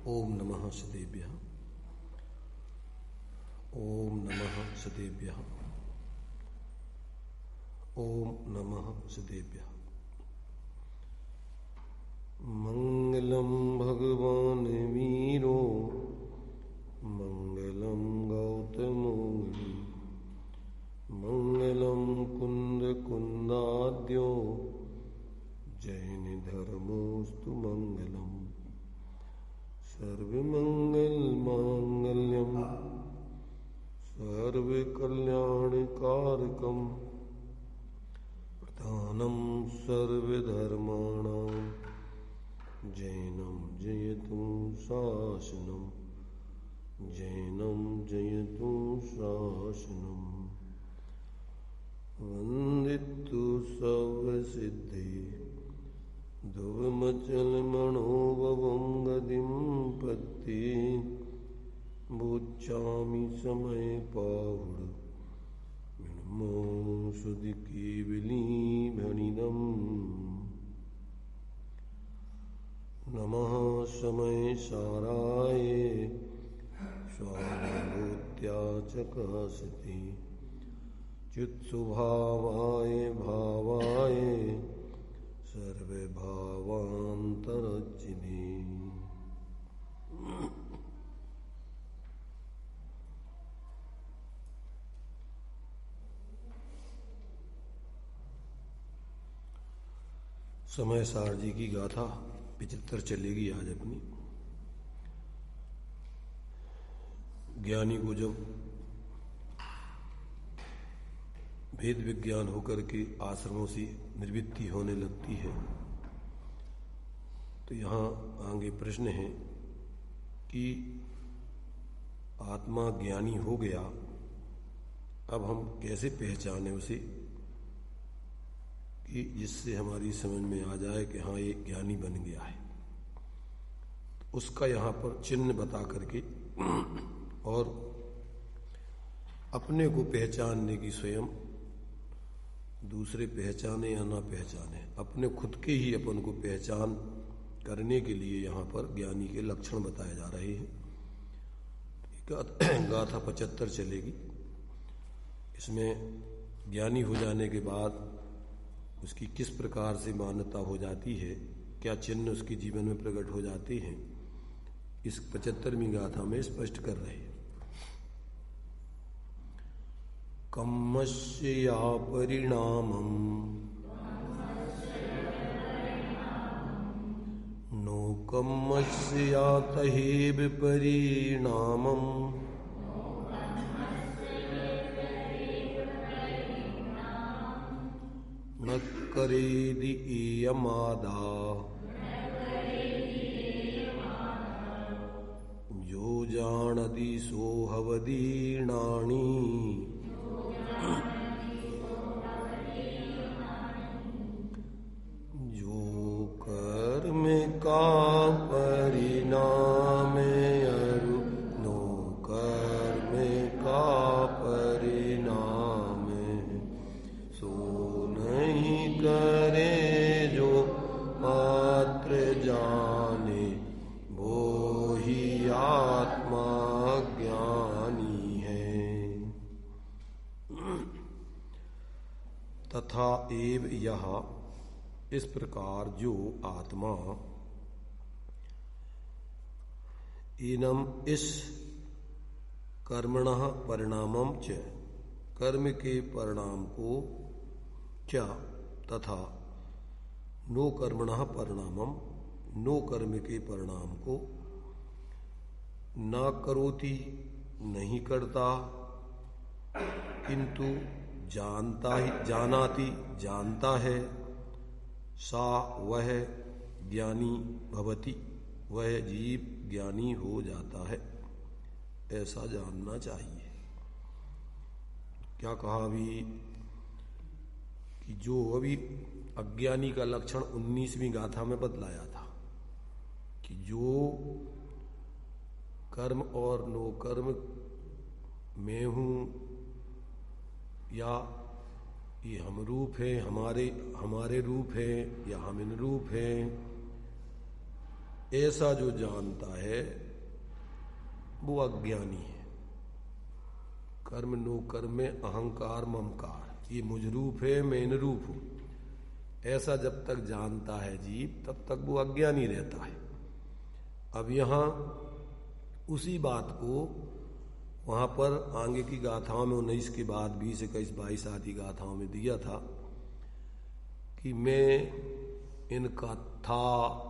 ओम नमः सदेभ्यः। ओम नमः सदेभ्यः। ओम नमः सदेभ्यः। मंगलम भगवान वीरो मंगलम गौतमो मंगलम कुंद कुंदाद्यो जैन धर्मोस्तु मंगलम सर्वमंगल मांगल्यम सर्वकल्याणकारकम प्रधानम सर्वधर्माणां जैनम जयतु शासनम जैनम जयतु शासनम वंदितु सर्वसिद्धि ध्रुवमचलमणोभवं गतिं पत्ति बुच्चामि समय पाहुड विनमो सुदिकेवलीभणिदम् नमः समय साराय स्वानुभूत्या चकासति चित्सुभावाय भावाय सर्वभावान्तरचिदे समय सार जी की गाथा 75 चलेगी आज अपनी। ज्ञानी को जब भेद विज्ञान होकर के आश्रमों से निवृत्ति होने लगती है तो यहाँ आगे प्रश्न है कि आत्मा ज्ञानी हो गया, अब हम कैसे पहचाने उसे कि जिससे हमारी समझ में आ जाए कि हाँ ये ज्ञानी बन गया है। तो उसका यहाँ पर चिन्ह बता करके और अपने को पहचानने की स्वयं दूसरे पहचाने या ना पहचाने, अपने खुद के ही अपन को पहचान करने के लिए यहाँ पर ज्ञानी के लक्षण बताए जा रहे हैं। गाथा 75 चलेगी। इसमें ज्ञानी हो जाने के बाद उसकी किस प्रकार से मान्यता हो जाती है, क्या चिन्ह उसके जीवन में प्रकट हो जाते हैं, इस 75वीं गाथा में स्पष्ट कर रहे हैं। कम्मस्य या परिणामम् नो कम्मस्य या तहेव परिणामम् न करेदि एयमादा जो जानति सोहवदीर्णानि जो कर्म का परिणाम अरु नो कर्म का परिणाम सो नहीं करे जो मात्र जाने वो ही आत्मा ज्ञानी है। तथा एव यह इस प्रकार जो आत्मा इनम इस कर्मणः परिणामम च कर्म के परिणाम को क्या तथा नो कर्मणः परिणामम नो कर्म के परिणाम को ना करोति नहीं करता किंतु जानता ही जानाति जानता है सा वह ज्ञानी भवति वह जीव ज्ञानी हो जाता है, ऐसा जानना चाहिए। क्या कहा अभी कि जो अभी अज्ञानी का लक्षण 19वीं गाथा में बतलाया था कि जो कर्म और नो कर्म मैं हूं या ये हम रूप है, हमारे रूप है या हम इन रूप हैं, ऐसा जो जानता है वो अज्ञानी है। कर्म नो कर्म में अहंकार ममकार, ये मुझ रूप है मैं इन रूप हूं, ऐसा जब तक जानता है जीव तब तक वो अज्ञानी रहता है। अब यहां उसी बात को वहां पर आगे की गाथाओं में 19 के बाद 20, 21, 22 आदि गाथाओं में दिया था कि मैं इनका था,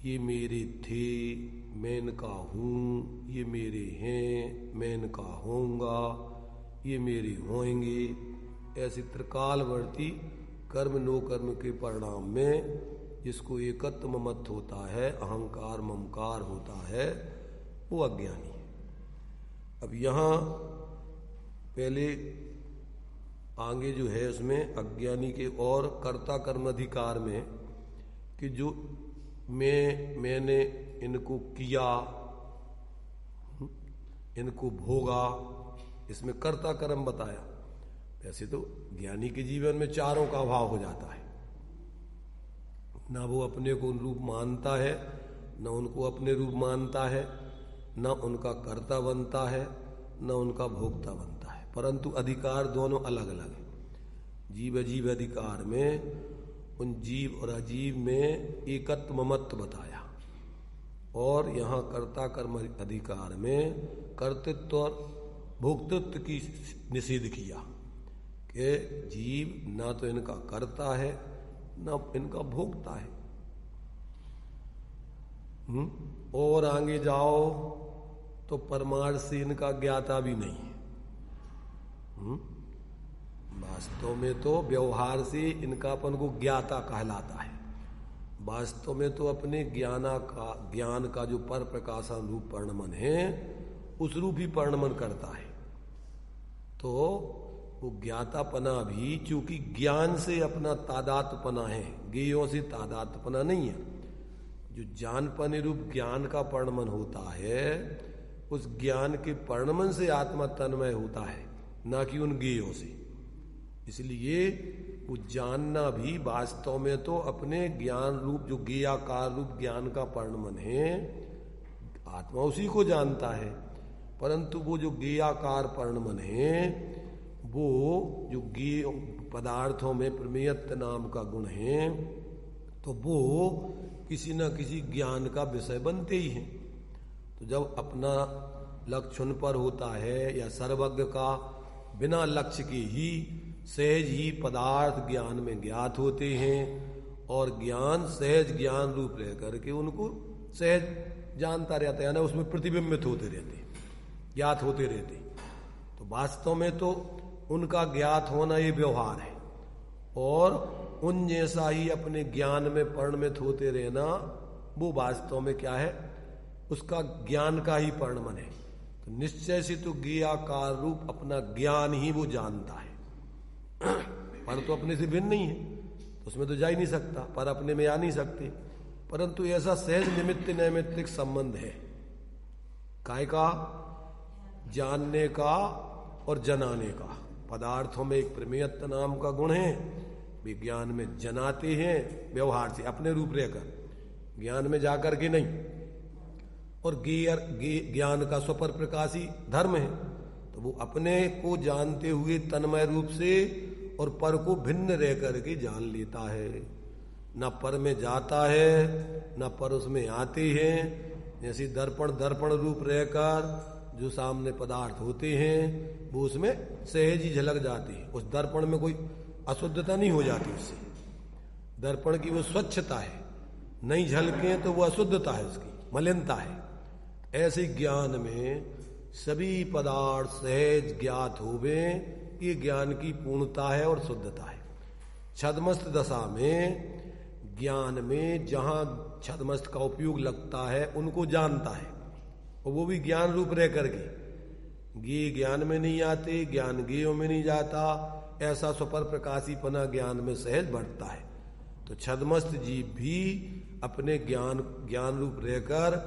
ये मेरे थे, मैं इनका हूँ, ये मेरे हैं, मैं इनका होऊंगा, ये मेरे होंगे। ऐसी त्रिकालवर्ती कर्म नो कर्म के परिणाम में जिसको एकत्व ममत्व होता है, अहंकार ममकार होता है, वो अज्ञानी है। अब यहाँ पहले आगे जो है उसमें अज्ञानी के और कर्ता कर्म अधिकार में कि जो मैंने इनको किया, इनको भोगा, इसमें कर्ता कर्म बताया। वैसे तो ज्ञानी के जीवन में चारों का अभाव हो जाता है, ना वो अपने को रूप मानता है, न उनको अपने रूप मानता है, न उनका कर्ता बनता है, न उनका भोक्ता बनता है, परंतु अधिकार दोनों अलग अलग है। जीव अजीव अधिकार में उन जीव और अजीव में एकत्व ममत्व बताया, और यहाँ कर्ता कर्म अधिकार में कर्तृत्व और भोक्तृत्व की निषेध किया कि जीव ना तो इनका कर्ता है न इनका भोक्ता है। और आगे जाओ तो परमार्थ से इनका ज्ञाता भी नहीं है। वास्तव में तो व्यवहार से इनका अपन को ज्ञाता कहलाता है, वास्तव में तो अपने ज्ञान का जो पर प्रकाशन रूप परिणमन है उस रूप ही परिणमन करता है। तो वो ज्ञातापना भी चूंकि ज्ञान से अपना तादात्म्यपना है, ज्ञेयों से तादात्म्यपना नहीं है। जो जानपने रूप ज्ञान का परिणमन होता है उस ज्ञान के परिणमन से आत्मा तन्मय होता है, ना कि उन ज्ञेयों से। इसलिए वो जानना भी वास्तव में तो अपने ज्ञान रूप जो ज्ञेयाकार रूप ज्ञान का परिणमन है, आत्मा उसी को जानता है, परंतु वो जो ज्ञेयाकार परिणमन है वो जो ज्ञेय पदार्थों में प्रमेयत्व नाम का गुण है, तो वो किसी न किसी ज्ञान का विषय बनते ही हैं। तो जब अपना लक्ष्य उन पर होता है या सर्वज्ञ का बिना लक्ष्य के ही सहज ही पदार्थ ज्ञान में ज्ञात होते हैं, और ज्ञान सहज ज्ञान रूप रह करके उनको सहज जानता रहता है, ना उसमें प्रतिबिंबित होते रहते, ज्ञात होते रहते। तो वास्तव में तो उनका ज्ञात होना ये व्यवहार है, और उन जैसा ही अपने ज्ञान में परिणमित होते रहना वो वास्तव में क्या है, उसका ज्ञान का ही परिणमन है। तो निश्चय से तो ज्ञेयाकार रूप अपना ज्ञान ही वो जानता है, पर तो अपने से भिन्न नहीं है, तो उसमें तो जा ही नहीं सकता, पर अपने में आ नहीं सकते। परंतु ऐसा सहज निमित्त नैमित्तिक संबंध है, काय का, जानने का और जनाने का। पदार्थों में एक प्रमेयत्व नाम का गुण है, विज्ञान में जनाते हैं व्यवहार से अपने रूप रहकर, ज्ञान में जाकर के नहीं। और ज्ञान का स्वपर प्रकाशी धर्म है, तो वो अपने को जानते हुए तन्मय रूप से और पर को भिन्न रह करके जान लेता है, न पर में जाता है न पर उसमें आते हैं। जैसे दर्पण रूप रहकर जो सामने पदार्थ होते हैं वो उसमें सहज ही झलक जाते हैं, उस दर्पण में कोई अशुद्धता नहीं हो जाती, उससे दर्पण की वो स्वच्छता है, नहीं झलके तो वो अशुद्धता है, उसकी मलिनता है। ऐसे ज्ञान में सभी पदार्थ सहज ज्ञात होवे, ये ज्ञान की पूर्णता है और शुद्धता है। छद्मस्त दशा में ज्ञान में जहां छद्मस्त का उपयोग लगता है उनको जानता है, और वो भी ज्ञान रूप रह करके। ज्ञेय ज्ञान में नहीं आते, ज्ञान ज्ञेयों में नहीं जाता, ऐसा स्वपर प्रकाशीपना ज्ञान में सहज बढ़ता है। तो छद्मस्त जीव भी अपने ज्ञान रूप रहकर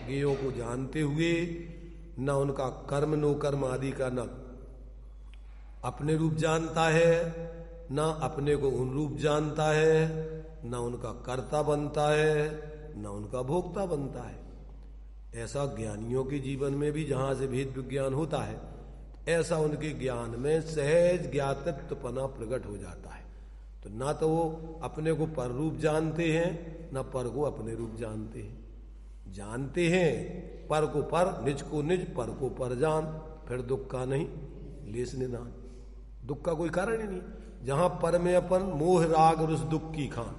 ज्ञेयों को जानते हुए न उनका कर्म नो कर्म आदि का न अपने रूप जानता है, न अपने को उन रूप जानता है, न उनका कर्ता बनता है, न उनका भोक्ता बनता है। ऐसा ज्ञानियों के जीवन में भी जहां से भेद विज्ञान होता है, ऐसा उनके ज्ञान में सहज ज्ञातत्वपना प्रकट हो जाता है। तो ना तो वो अपने को पर रूप जानते हैं, ना पर को अपने रूप जानते हैं। जानते हैं पर को पर, निज को निज, पर को पर जान, फिर दुख का नहीं लेस निदान। दुख का कोई कारण ही नहीं। जहां पर में अपन मोह राग रुस दुख की खान,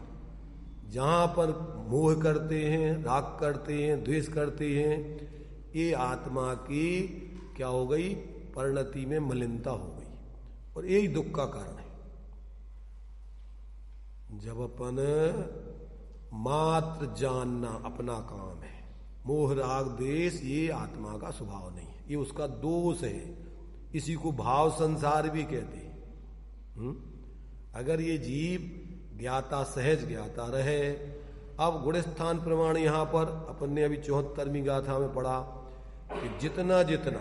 जहां पर मोह करते हैं, राग करते हैं, द्वेष करते हैं, ये आत्मा की क्या हो गई, परिणति में मलिनता हो गई, और यही दुख का कारण है। जब अपन मात्र जानना अपना काम है, मोह राग द्वेष ये आत्मा का स्वभाव नहीं है, ये उसका दोष है। इसी को भाव संसार भी कहते हैं। अगर ये जीव ज्ञाता, सहज ज्ञाता रहे। अब गुणस्थान प्रमाण यहां पर अपन ने अभी 74वीं गाथा में पढ़ा कि जितना जितना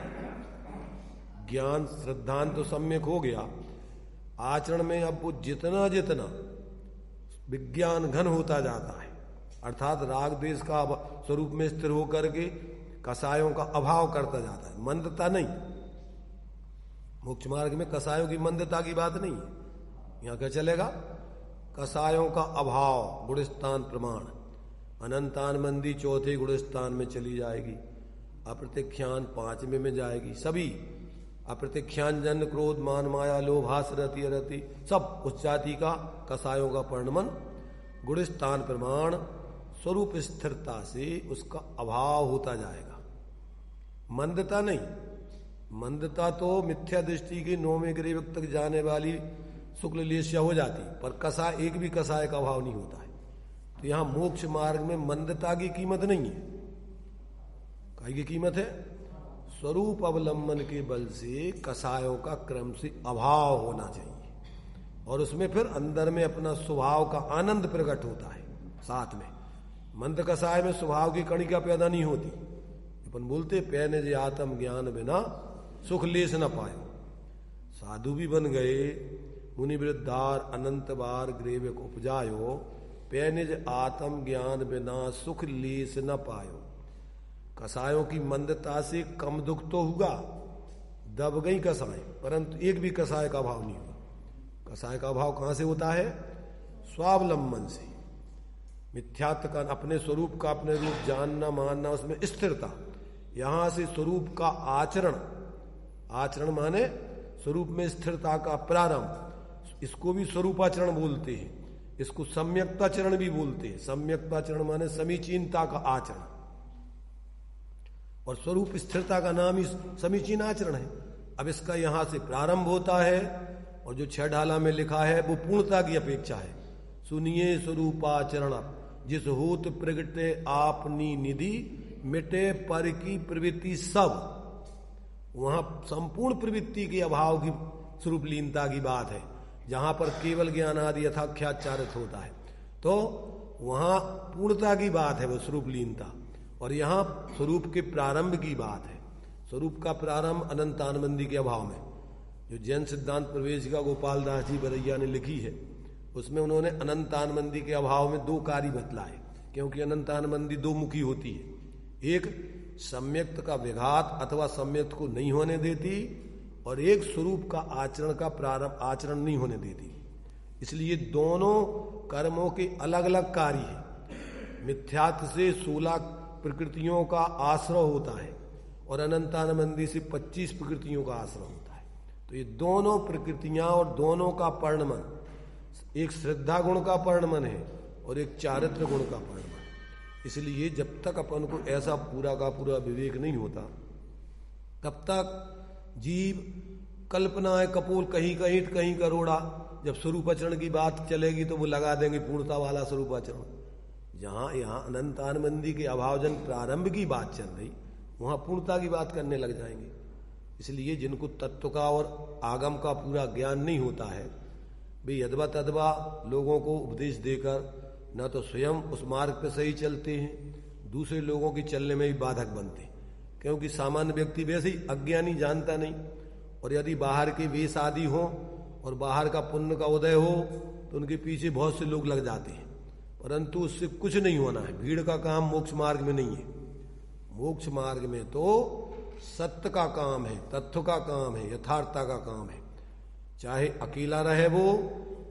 ज्ञान श्रद्धांत तो सम्यक हो गया, आचरण में अब वो जितना जितना विज्ञान घन होता जाता है, अर्थात राग द्वेष का स्वरूप में स्थिर होकर के कसायों का अभाव करता जाता है, मंदता नहीं। मोक्ष मार्ग में कसायों की मंदता की बात नहीं है। यहां क्या चलेगा, कसायों का अभाव, गुणस्थान प्रमाण। अनंतान मंदी चौथे गुणस्थान में चली जाएगी, अप्रत्यख्यान 5वें में जाएगी। सभी अप्रत्यख्यान जन क्रोध मान माया लोभ हास रति अरति, सब उस जाति का कसायों का परिणमन गुणस्थान प्रमाण स्वरूप स्थिरता से उसका अभाव होता जाएगा। मंदता नहीं। मंदता तो मिथ्या दृष्टि के 9वें ग्रेव तक जाने वाली शुक्ल लेस्या हो जाती, पर कसा एक भी कसाय का अभाव नहीं होता है। तो यहां मोक्ष मार्ग में मंदता की कीमत नहीं है। काहे की कीमत है, स्वरूप अवलंबन के बल से कसायों का क्रम से अभाव होना चाहिए, और उसमें फिर अंदर में अपना स्वभाव का आनंद प्रकट होता है। साथ में मंद कसाय में स्वभाव की कणिका पैदा नहीं होती। अपन बोलते पैने जे आत्म ज्ञान बिना सुख लेस न पायो। साधु भी बन गए, मुनि वृद्धार अनंत बार ग्रेव को उपजायो, पैनिज आत्म ज्ञान बिना सुख लेस न पायो। कसायों की मंदता से कम दुख तो हुआ, दब गई कसाय, परंतु एक भी कसाय का अभाव नहीं हुआ। कसाय का अभाव कहां से होता है, स्वावलंबन से। मिथ्यात्व का, अपने स्वरूप का अपने रूप जानना मानना, उसमें स्थिरता। यहां से स्वरूप का आचरण, आचरण माने स्वरूप में स्थिरता का प्रारंभ, इसको भी स्वरूपाचरण बोलते हैं, इसको सम्यक्ताचरण भी बोलते हैं। सम्यक्ताचरण माने समीचीनता का आचरण, और स्वरूप स्थिरता का नाम ही समीचीन आचरण है। अब इसका यहां से प्रारंभ होता है, और जो 6 ढाला में लिखा है वो पूर्णता की अपेक्षा है। सुनिए स्वरूपाचरण जिस होत प्रगटे आपनी निधि, मिटे पर की प्रवृत्ति सब। वहां संपूर्ण प्रवृत्ति के अभाव की स्वरूप लीनता की बात है। जहां पर केवल ज्ञान आदि यथाख्याचारित होता है, तो वहां पूर्णता की बात है, वो स्वरूप लीनता। और यहां स्वरूप के प्रारंभ की बात है। स्वरूप का प्रारंभ अनंत आनंदी के अभाव में। जो जैन सिद्धांत प्रवेशिका गोपाल दास जी बरैया ने लिखी है, उसमें उन्होंने अनंत आनंदी के अभाव में 2 कार्य बतलाए, क्योंकि अनंत आनंदी 2 मुखी होती है। एक सम्यक्त का विघात अथवा सम्यक्त को नहीं होने देती, और एक स्वरूप का आचरण का प्रारंभ आचरण नहीं होने देती। इसलिए दोनों कर्मों के अलग अलग कार्य हैं। मिथ्यात्व से 16 प्रकृतियों का आश्रय होता है, और अनंतानंदी से 25 प्रकृतियों का आश्रय होता है। तो ये दोनों प्रकृतियां और दोनों का परिणमन, एक श्रद्धा गुण का परिणमन है और एक चारित्र गुण का परिणमन। इसलिए जब तक अपन को ऐसा पूरा का पूरा विवेक नहीं होता, तब तक जीव कल्पनाएं कपोल, कहीं कहीं कहीं करोड़ा। जब स्वरूपाचरण की बात चलेगी तो वो लगा देंगे पूर्णता वाला स्वरूपाचरण। जहां यहां अनंतानंदी के अभावजन प्रारंभ की बात चल रही, वहां पूर्णता की बात करने लग जाएंगे। इसलिए जिनको तत्व का और आगम का पूरा ज्ञान नहीं होता है, वे यदवा तदवा लोगों को उपदेश देकर न तो स्वयं उस मार्ग पर सही चलते हैं, दूसरे लोगों की चलने में भी बाधक बनते हैं। क्योंकि सामान्य व्यक्ति वैसे ही अज्ञानी, जानता नहीं, और यदि बाहर के वेश आदि हो और बाहर का पुण्य का उदय हो तो उनके पीछे बहुत से लोग लग जाते हैं। परंतु उससे कुछ नहीं होना है। भीड़ का काम मोक्ष मार्ग में नहीं है। मोक्ष मार्ग में तो सत्य का काम है, तत्व का काम है, यथार्थता का काम है। चाहे अकेला रहे वो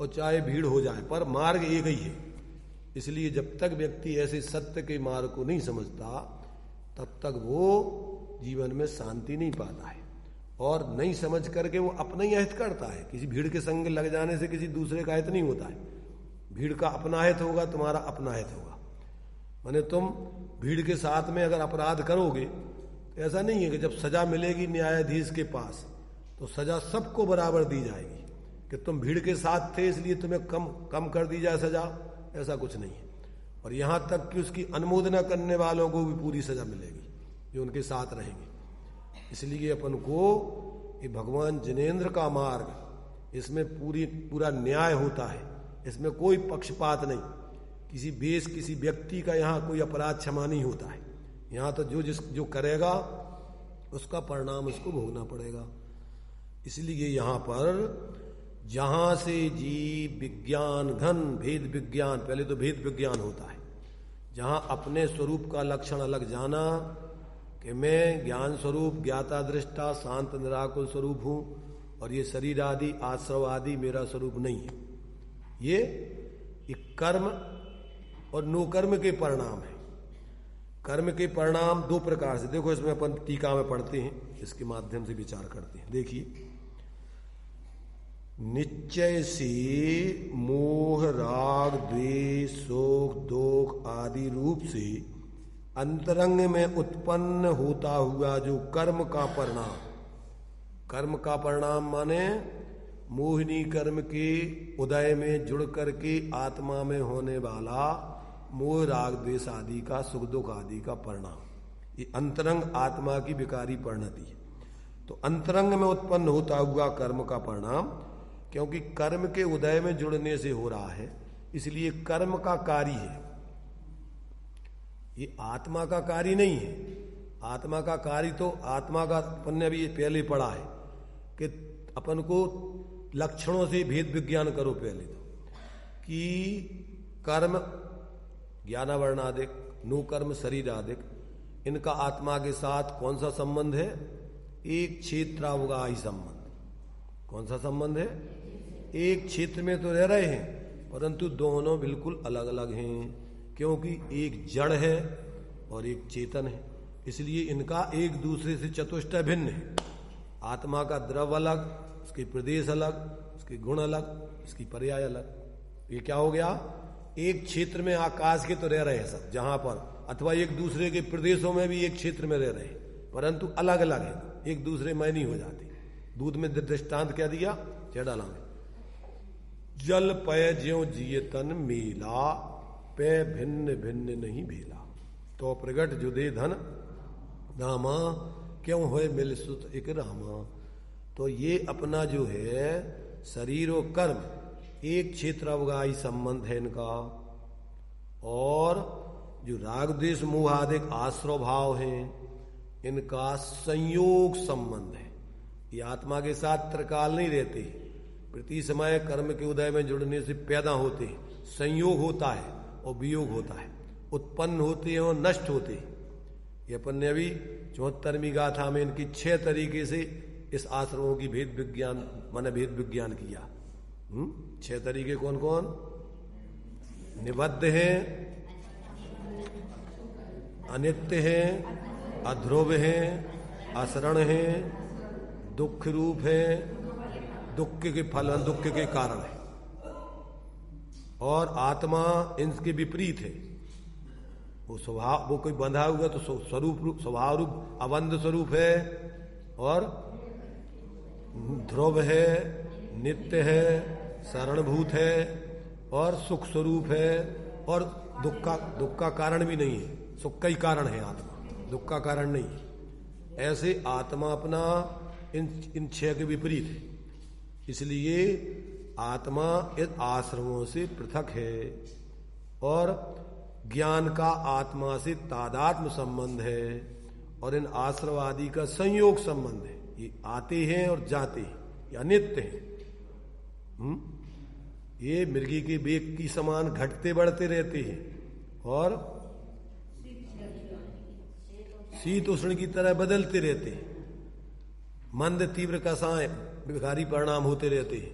और चाहे भीड़ हो जाए, पर मार्ग एक ही है। इसलिए जब तक व्यक्ति ऐसे सत्य के मार्ग को नहीं समझता तब तक वो जीवन में शांति नहीं पाता है। और नहीं समझ करके वो अपना ही अहित करता है। किसी भीड़ के संग लग जाने से किसी दूसरे का हित नहीं होता है। भीड़ का अपना हित होगा, तुम्हारा अपना हित होगा। माने तुम भीड़ के साथ में अगर अपराध करोगे तो ऐसा नहीं है कि जब सजा मिलेगी न्यायाधीश के पास तो सजा सबको बराबर दी जाएगी कि तुम भीड़ के साथ थे इसलिए तुम्हें कम कर दी जाए सजा। ऐसा कुछ नहीं है। और यहां तक कि उसकी अनुमोदना करने वालों को भी पूरी सजा मिलेगी जो उनके साथ रहेंगे। इसलिए अपन को ये भगवान जिनेंद्र का मार्ग, इसमें पूरा न्याय होता है। इसमें कोई पक्षपात नहीं, किसी व्यक्ति का यहाँ कोई अपराध क्षमा नहीं होता है। यहाँ तो जो करेगा उसका परिणाम उसको भोगना पड़ेगा। इसलिए यहाँ पर जहां से जीव विज्ञान घन भेद विज्ञान, पहले तो भेद विज्ञान होता है, जहां अपने स्वरूप का लक्षण अलग जाना कि मैं ज्ञान स्वरूप ज्ञाता दृष्टा शांत निराकुल स्वरूप हूं और ये शरीर आदि आश्रव आदि मेरा स्वरूप नहीं है। ये कर्म और नो कर्म के परिणाम है। कर्म के परिणाम दो प्रकार से, देखो इसमें अपन टीका में पढ़ते हैं, इसके माध्यम से विचार करते हैं। देखिए, निश्चय से मोह राग द्वेष शोक दोख आदि रूप से अंतरंग में उत्पन्न होता हुआ जो कर्म का परिणाम, कर्म का परिणाम माने मोहिनी कर्म के उदय में जुड़ करके आत्मा में होने वाला मोह राग द्वेष आदि का सुख दुख आदि का परिणाम, ये अंतरंग आत्मा की विकारी परिणति है। तो अंतरंग में उत्पन्न होता हुआ कर्म का परिणाम, क्योंकि कर्म के उदय में जुड़ने से हो रहा है इसलिए कर्म का कार्य है, ये आत्मा का कार्य नहीं है। आत्मा का कार्य तो आत्मा का अपन ने अभी पहले पढ़ा है कि अपन को लक्षणों से भेद विज्ञान करो। पहले तो कि कर्म ज्ञानावर्णादिक नो कर्म शरीर आदिक, इनका आत्मा के साथ कौन सा संबंध है? एक क्षेत्रावगाही संबंध। कौन सा संबंध है? एक क्षेत्र में तो रह रहे हैं परंतु दोनों बिल्कुल अलग अलग हैं, क्योंकि एक जड़ है और एक चेतन है। इसलिए इनका एक दूसरे से चतुष्टय भिन्न है। आत्मा का द्रव अलग, उसके प्रदेश अलग, उसके गुण अलग, उसकी पर्याय अलग। ये क्या हो गया? एक क्षेत्र में आकाश के तो रह रहे हैं सब जहां पर, अथवा एक दूसरे के प्रदेशों में भी एक क्षेत्र में रह रहे हैं परंतु अलग अलग है, एक दूसरे में नहीं हो जाते। दूध में दृष्टांत क्या दिया? डाला में जल पय ज्यों जिये तन मेला, पे भिन्न भिन्न नहीं भेला। तो प्रगट जुदे धन दामा, क्यों होए मिल सुत एक रामा। तो ये अपना जो है शरीर और कर्म एक क्षेत्रावगाही संबंध है इनका, और जो राग द्वेष मोह आदि आश्रव भाव है इनका संयोग संबंध है। ये आत्मा के साथ त्रिकाल नहीं रहते, प्रति समय कर्म के उदय में जुड़ने से पैदा होते हैं, संयोग होता है और वियोग होता है, उत्पन्न होते हैं और नष्ट होते हैं। ये अपन ने अभी 74वीं गाथा में इनकी 6 तरीके से इस आश्रमों की भेद विज्ञान माने भेद विज्ञान किया। 6 तरीके कौन कौन? निबद्ध है, अनित्य है, अध्रुव है, असरण है, दुख रूप है, दुख के फल दुख के कारण है, और आत्मा इनके विपरीत है। वो स्वभाव, वो कोई बंधा हुआ तो स्वभाव रूप अबंध स्वरूप है, और ध्रुव है, नित्य है, शरणभूत है, और सुख स्वरूप है, और दुख का कारण भी नहीं है। सुख का ही कारण है आत्मा, दुख का कारण नहीं है। ऐसे आत्मा अपना इन 6 के विपरीत है। इसलिए आत्मा इन आश्रमों से पृथक है, और ज्ञान का आत्मा से तादात्म्य संबंध है, और इन आश्रम आदि का संयोग संबंध है। ये आते हैं और जाते हैं, या नित्य है। ये मृगी के वेग की समान घटते बढ़ते रहते हैं और शीत उष्ण की तरह बदलते रहते हैं। मंद तीव्र कसाय विकारी परिणाम होते रहते हैं,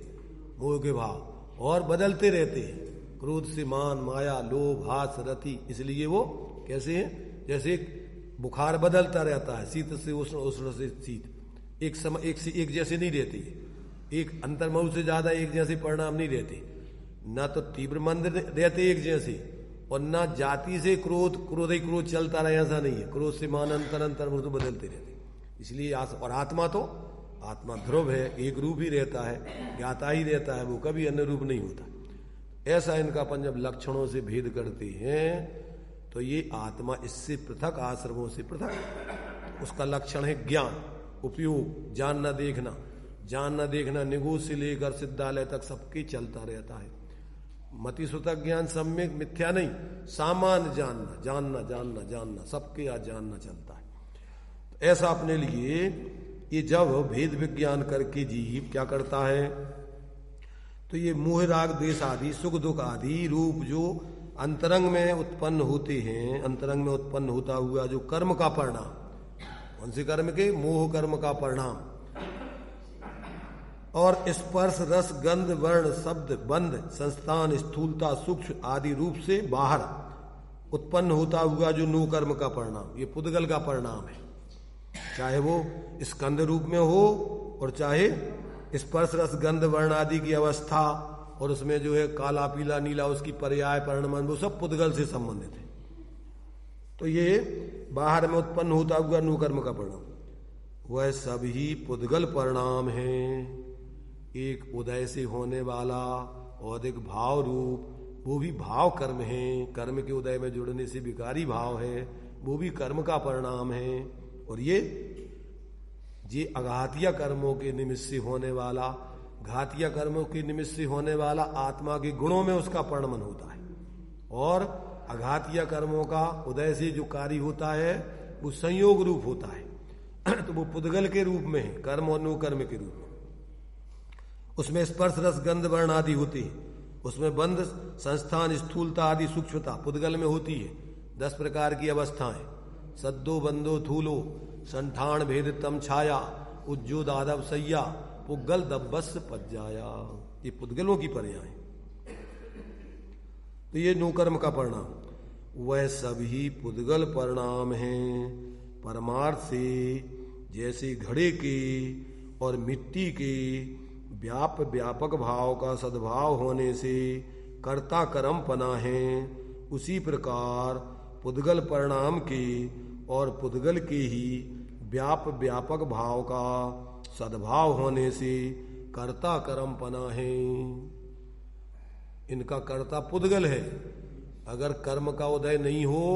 मोह के भाव और बदलते रहते हैं। क्रोध से मान, माया, लोभ, हास, रति, इसलिए वो कैसे हैं? जैसे बुखार बदलता रहता है, शीत से उष्ण, उष्ण से शीत, एक समय एक जैसे नहीं रहती, एक अंतर्महु से ज्यादा एक जैसे परिणाम नहीं रहते, ना तो तीव्र मंद रहते एक जैसे, और ना जाति से क्रोध ही क्रोध चलता रहे, ऐसा नहीं है। क्रोध से मान अंतर तो बदलते रहते। इसलिए और आत्मा तो आत्मा ध्रुव है, एक रूप ही रहता है, ज्ञाता ही रहता है, वो कभी अन्य रूप नहीं होता। ऐसा इनका अपन जब लक्षणों से भेद करते हैं तो ये आत्मा इससे पृथक, आश्रमों से पृथक, उसका लक्षण है ज्ञान, उपयोग, जानना देखना। जानना देखना निगूढ़ से लेकर सिद्धालय तक सबके चलता रहता है। मति सुतक ज्ञान सम्यक मिथ्या नहीं, सामान्य जानना, जानना जानना जानना, सबके आज जानना चलता है। तो ऐसा अपने लिए ये जब भेद विज्ञान करके जीव क्या करता है, तो ये मोह राग द्वेष आदि सुख दुख आदि रूप जो अंतरंग में उत्पन्न होते हैं, अंतरंग में उत्पन्न होता हुआ जो कर्म का परिणाम, कौन से कर्म के? मोह कर्म का परिणाम, और स्पर्श रस गंध वर्ण शब्द बंध संस्थान स्थूलता सूक्ष्म आदि रूप से बाहर उत्पन्न होता हुआ जो नो कर्म का परिणाम, ये पुद्गल का परिणाम है। चाहे वो स्कंद रूप में हो और चाहे स्पर्श रस गंध वर्ण आदि की अवस्था, और उसमें जो है काला पीला नीला उसकी पर्याय परिणाम, वो सब पुद्गल से संबंधित है। तो ये बाहर में उत्पन्न होता हुआ नो कर्म का परिणाम, वह सभी पुद्गल परिणाम है। एक उदय से होने वाला और एक भाव रूप, वो भी भाव कर्म है, कर्म के उदय में जुड़ने से विकारी भाव है, वो भी कर्म का परिणाम है। और ये अघातिया कर्मों के निमित्त से होने वाला, घातिया कर्मों के निमित्त से होने वाला आत्मा के गुणों में उसका परिणमन होता है, और अघातिया कर्मों का उदय से जो कार्य होता है वो संयोग रूप होता है। तो वो पुद्गल के रूप में है, कर्म और नो कर्म के रूप में। उसमें स्पर्श रस गंध वर्ण आदि होती है, उसमें बंध संस्थान स्थूलता आदि सूक्ष्मता पुद्गल में होती है। 10 प्रकार की अवस्थाएं, सद्दो बंदो थूलो संठान भेद तम छाया उज्जो दादव सैया पुद्गल दब्बस पज्जाया, ये पुद्गलों की पर्याय। तो ये नो कर्म का परिणाम, वह सभी पुद्गल परिणाम हैं। परमार्थ से जैसे घड़े के और मिट्टी के व्यापक भाव का सद्भाव होने से कर्ता कर्म पना है, उसी प्रकार पुद्गल परिणाम के और पुद्गल के ही व्यापक भाव का सद्भाव होने से कर्ता कर्म पना है। इनका कर्ता पुद्गल है। अगर कर्म का उदय नहीं हो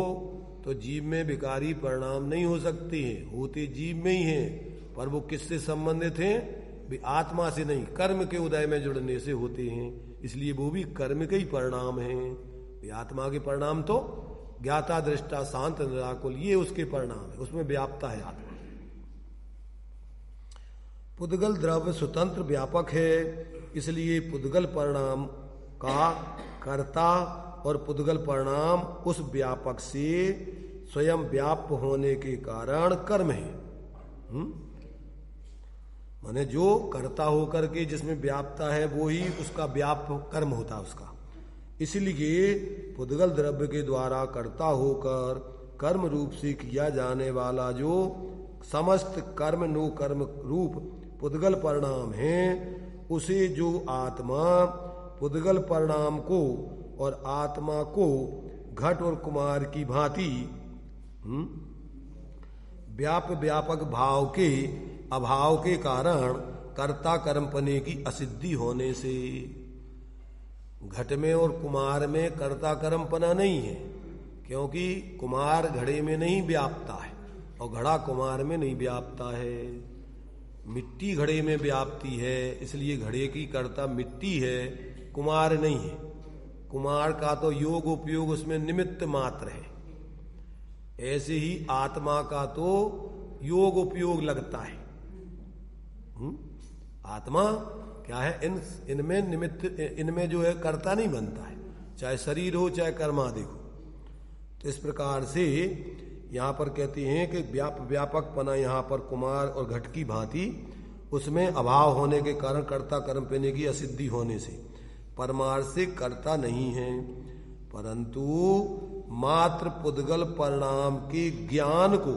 तो जीव में विकारी परिणाम नहीं हो सकते हैं, होते जीव में ही हैं, पर वो किससे संबंधित हैं? भी आत्मा से नहीं, कर्म के उदय में जुड़ने से होते हैं, इसलिए वो भी कर्म के ही परिणाम हैं। आत्मा के परिणाम तो ज्ञाता दृष्टा शांत निराकुल, ये उसके परिणाम है, उसमें व्यापता है आत्मा। पुद्गल द्रव्य स्वतंत्र व्यापक है, इसलिए पुद्गल परिणाम का कर्ता और पुद्गल परिणाम उस व्यापक से स्वयं व्याप्त होने के कारण कर्म है। माने जो कर्ता होकर के जिसमें व्याप्ता है वो ही उसका व्याप्त कर्म होता है उसका। इसलिए पुद्गल द्रव्य के द्वारा कर्ता होकर कर्म रूप से किया जाने वाला जो समस्त कर्म नो कर्म रूप पुद्गल परिणाम है, उसे जो आत्मा पुद्गल परिणाम को और आत्मा को घट और कुमार की भांति व्यापक भाव के अभाव के कारण कर्ता कर्मपने की असिद्धि होने से, घट में और कुमार में कर्ता कर्मपना नहीं है, क्योंकि कुमार घड़े में नहीं व्यापता है और घड़ा कुमार में नहीं व्यापता है। मिट्टी घड़े में व्यापती है, इसलिए घड़े की कर्ता मिट्टी है, कुमार नहीं है। कुमार का तो योग उपयोग उसमें निमित्त मात्र है, ऐसे ही आत्मा का तो योग उपयोग लगता है। आत्मा क्या है, इनमें निमित्त, इनमें जो है कर्ता नहीं बनता है, चाहे शरीर हो चाहे कर्मादि हो। तो इस प्रकार से यहाँ पर कहते हैं कि व्यापक पना यहाँ पर कुमार और घट की भांति उसमें अभाव होने के कारण कर्ता कर्म पेने की असिद्धि होने से परमार्थ से कर्ता नहीं है, परंतु मात्र पुद्गल परिणाम के ज्ञान को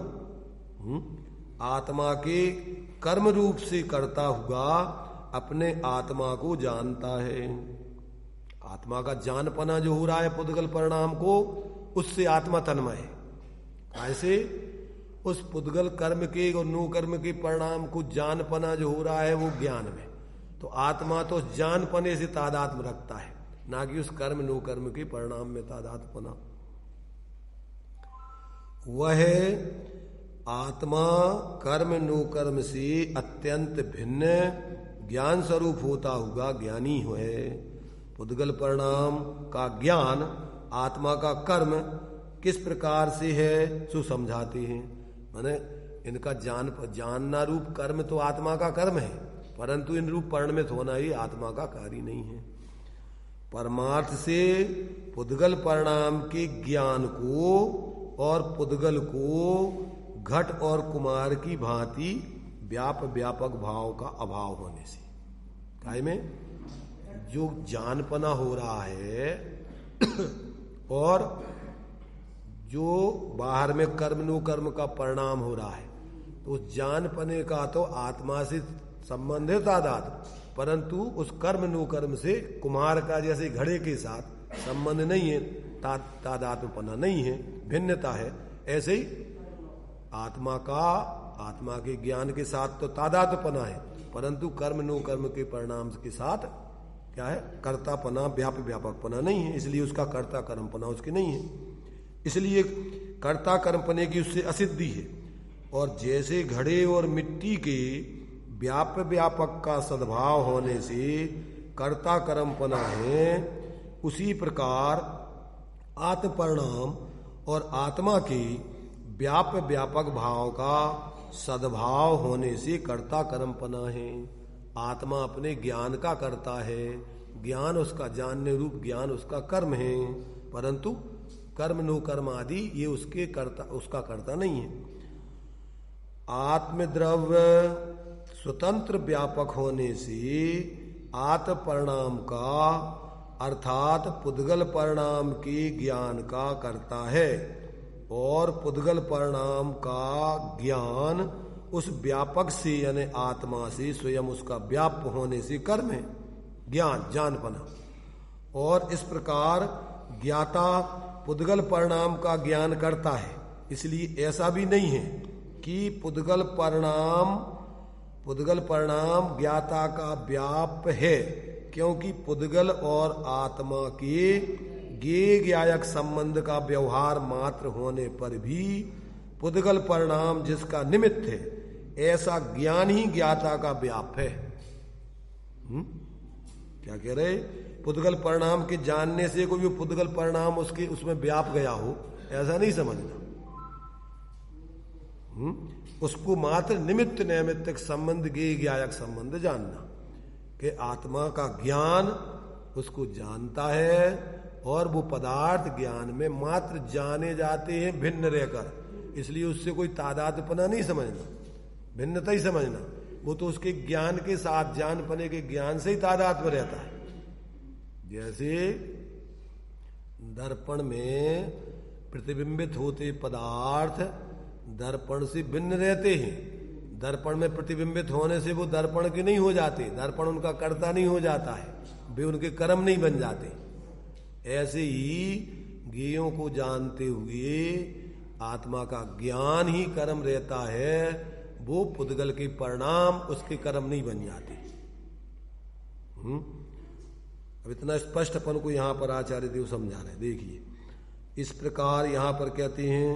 आत्मा के कर्म रूप से करता हुआ अपने आत्मा को जानता है। आत्मा का जानपना जो हो रहा है पुद्गल परिणाम को, उससे आत्मा तन्मय है। ऐसे उस पुद्गल कर्म के और नो कर्म के परिणाम को जानपना जो हो रहा है वो ज्ञान में, तो आत्मा तो जानपने से तादात्म्य रखता है, ना कि उस कर्म नो कर्म के परिणाम में तादात्म्यपना। वह आत्मा कर्म नो कर्म से अत्यंत भिन्न ज्ञान स्वरूप होता हुआ ज्ञानी है। पुद्गल परिणाम का ज्ञान आत्मा का कर्म किस प्रकार से है सो समझाते हैं। माने इनका जानना रूप कर्म तो आत्मा का कर्म है, परंतु इन रूप परिणमित होना ही आत्मा का कार्य नहीं है। परमार्थ से पुद्गल परिणाम के ज्ञान को और पुद्गल को घट और कुमार की भांति व्यापक भाव का अभाव होने से, काय में जो जानपना हो रहा है और जो बाहर में कर्म नो कर्म का परिणाम हो रहा है, तो उस जानपने का तो आत्मा से संबंध है तादाद, परंतु उस कर्म नो कर्म से कुम्हार का जैसे घड़े के साथ संबंध नहीं है, तादात्मपना नहीं है, भिन्नता है। ऐसे ही आत्मा का आत्मा के ज्ञान के साथ तो तादात्मपना है, परंतु कर्म नो कर्म के परिणाम के साथ क्या है, कर्तापना व्यापकपना नहीं है। इसलिए उसका कर्ता कर्मपना उसकी नहीं है, इसलिए कर्ता कर्मपने की उससे असिद्धि है। और जैसे घड़े और मिट्टी के व्यापक का सद्भाव होने से कर्ता कर्मपना है, उसी प्रकार आत्मपरिणाम और आत्मा के व्यापक भाव का सद्भाव होने से कर्ता कर्मपना है। आत्मा अपने ज्ञान का करता है, ज्ञान उसका जानने रूप ज्ञान उसका कर्म है, परंतु कर्म नो कर्म आदि ये उसका कर्ता नहीं है। आत्मद्रव्य स्वतंत्र व्यापक होने से आत्म परिणाम का अर्थात पुद्गल परिणाम के ज्ञान का करता है, और पुद्गल परिणाम का ज्ञान उस व्यापक से यानी आत्मा से स्वयं उसका व्याप्त होने से कर्म है, ज्ञान जानपना। और इस प्रकार ज्ञाता पुद्गल परिणाम का ज्ञान करता है, इसलिए ऐसा भी नहीं है कि पुद्गल परिणाम ज्ञाता का व्याप है, क्योंकि पुद्गल और आत्मा के ज्ञेयक संबंध का व्यवहार मात्र होने पर भी पुद्गल परिणाम जिसका निमित्त है, ऐसा ज्ञान ही ज्ञाता का व्याप है। क्या कह रहे, पुद्गल परिणाम के जानने से कोई भी पुद्गल परिणाम उसमें व्याप गया हो, ऐसा नहीं समझना। उसको मात्र निमित्त नैमित्तिक संबंध ज्ञेयक संबंध जानना कि आत्मा का ज्ञान उसको जानता है, और वो पदार्थ ज्ञान में मात्र जाने जाते हैं भिन्न रहकर, इसलिए उससे कोई तादात्म्यपना नहीं समझना, भिन्नता ही समझना। वो तो उसके ज्ञान के साथ जानपने के ज्ञान से ही तादात्म्य रहता है। जैसे दर्पण में प्रतिबिंबित होते पदार्थ दर्पण से भिन्न रहते हैं, दर्पण में प्रतिबिंबित होने से वो दर्पण के नहीं हो जाते, दर्पण उनका कर्ता नहीं हो जाता है, वे उनके कर्म नहीं बन जाते। ऐसे ही ज्ञेयों को जानते हुए आत्मा का ज्ञान ही कर्म रहता है, वो पुद्गल के परिणाम उसके कर्म नहीं बन जाते। अब इतना स्पष्टपन को यहां पर आचार्य देव समझा रहे। देखिए इस प्रकार यहां पर कहते हैं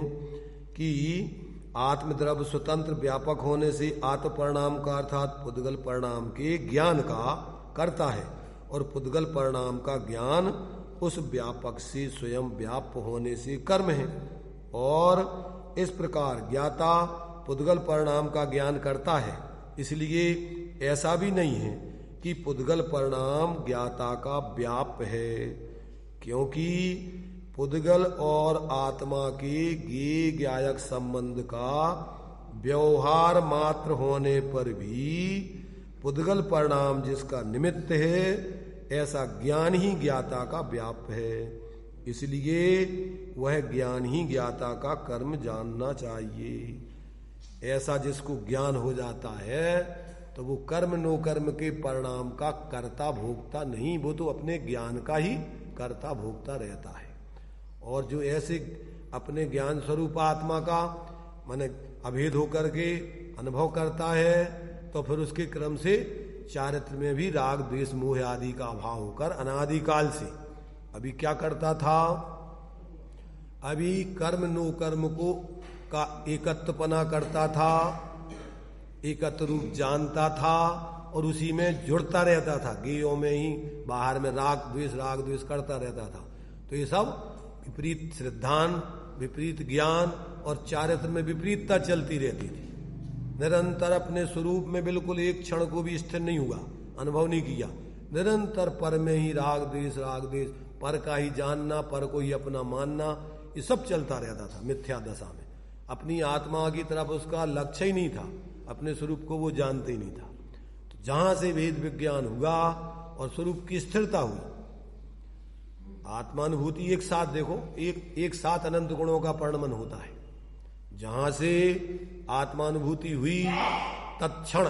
कि आत्मद्रव्य स्वतंत्र व्यापक होने से आत्म परिणाम का अर्थात पुद्गल परिणाम के ज्ञान का करता है, और पुद्गल परिणाम का ज्ञान उस व्यापक से स्वयं व्याप्त होने से कर्म है। और इस प्रकार ज्ञाता पुद्गल परिणाम का ज्ञान करता है, इसलिए ऐसा भी नहीं है कि पुद्गल परिणाम ज्ञाता का व्याप है, क्योंकि पुद्गल और आत्मा के ज्ञेय ज्ञायक संबंध का व्यवहार मात्र होने पर भी पुद्गल परिणाम जिसका निमित्त है, ऐसा ज्ञान ही ज्ञाता का व्याप है। इसलिए वह ज्ञान ही ज्ञाता का कर्म जानना चाहिए। ऐसा जिसको ज्ञान हो जाता है तो वो कर्म नो कर्म के परिणाम का कर्ता भोक्ता नहीं, वो तो अपने ज्ञान का ही कर्ता भोक्ता रहता है। और जो ऐसे अपने ज्ञान स्वरूप आत्मा का माने अभेद होकर के अनुभव करता है, तो फिर उसके क्रम से चारित्र में भी राग द्वेष मोह आदि का अभाव होकर अनादिकाल से अभी क्या करता था, अभी कर्म नो कर्म को का एकत्वपना करता था, एकत्र रूप जानता था और उसी में जुड़ता रहता था, गेयों में ही बाहर में राग द्वेष करता रहता था। तो ये सब विपरीत श्रद्धान, विपरीत ज्ञान और चारित्र में विपरीतता चलती रहती थी। निरंतर अपने स्वरूप में बिल्कुल एक क्षण को भी स्थिर नहीं हुआ, अनुभव नहीं किया। निरंतर पर में ही राग द्वेष, पर का ही जानना, पर को ही अपना मानना, ये सब चलता रहता था मिथ्या दशा में। अपनी आत्मा की तरफ उसका लक्ष्य ही नहीं था, अपने स्वरूप को वो जानते ही नहीं था। तो जहां से वेद विज्ञान हुआ और स्वरूप की स्थिरता हुई, आत्मानुभूति एक साथ देखो, एक साथ अनंत गुणों का परिणमन होता है। जहां से आत्मानुभूति हुई तत्क्षण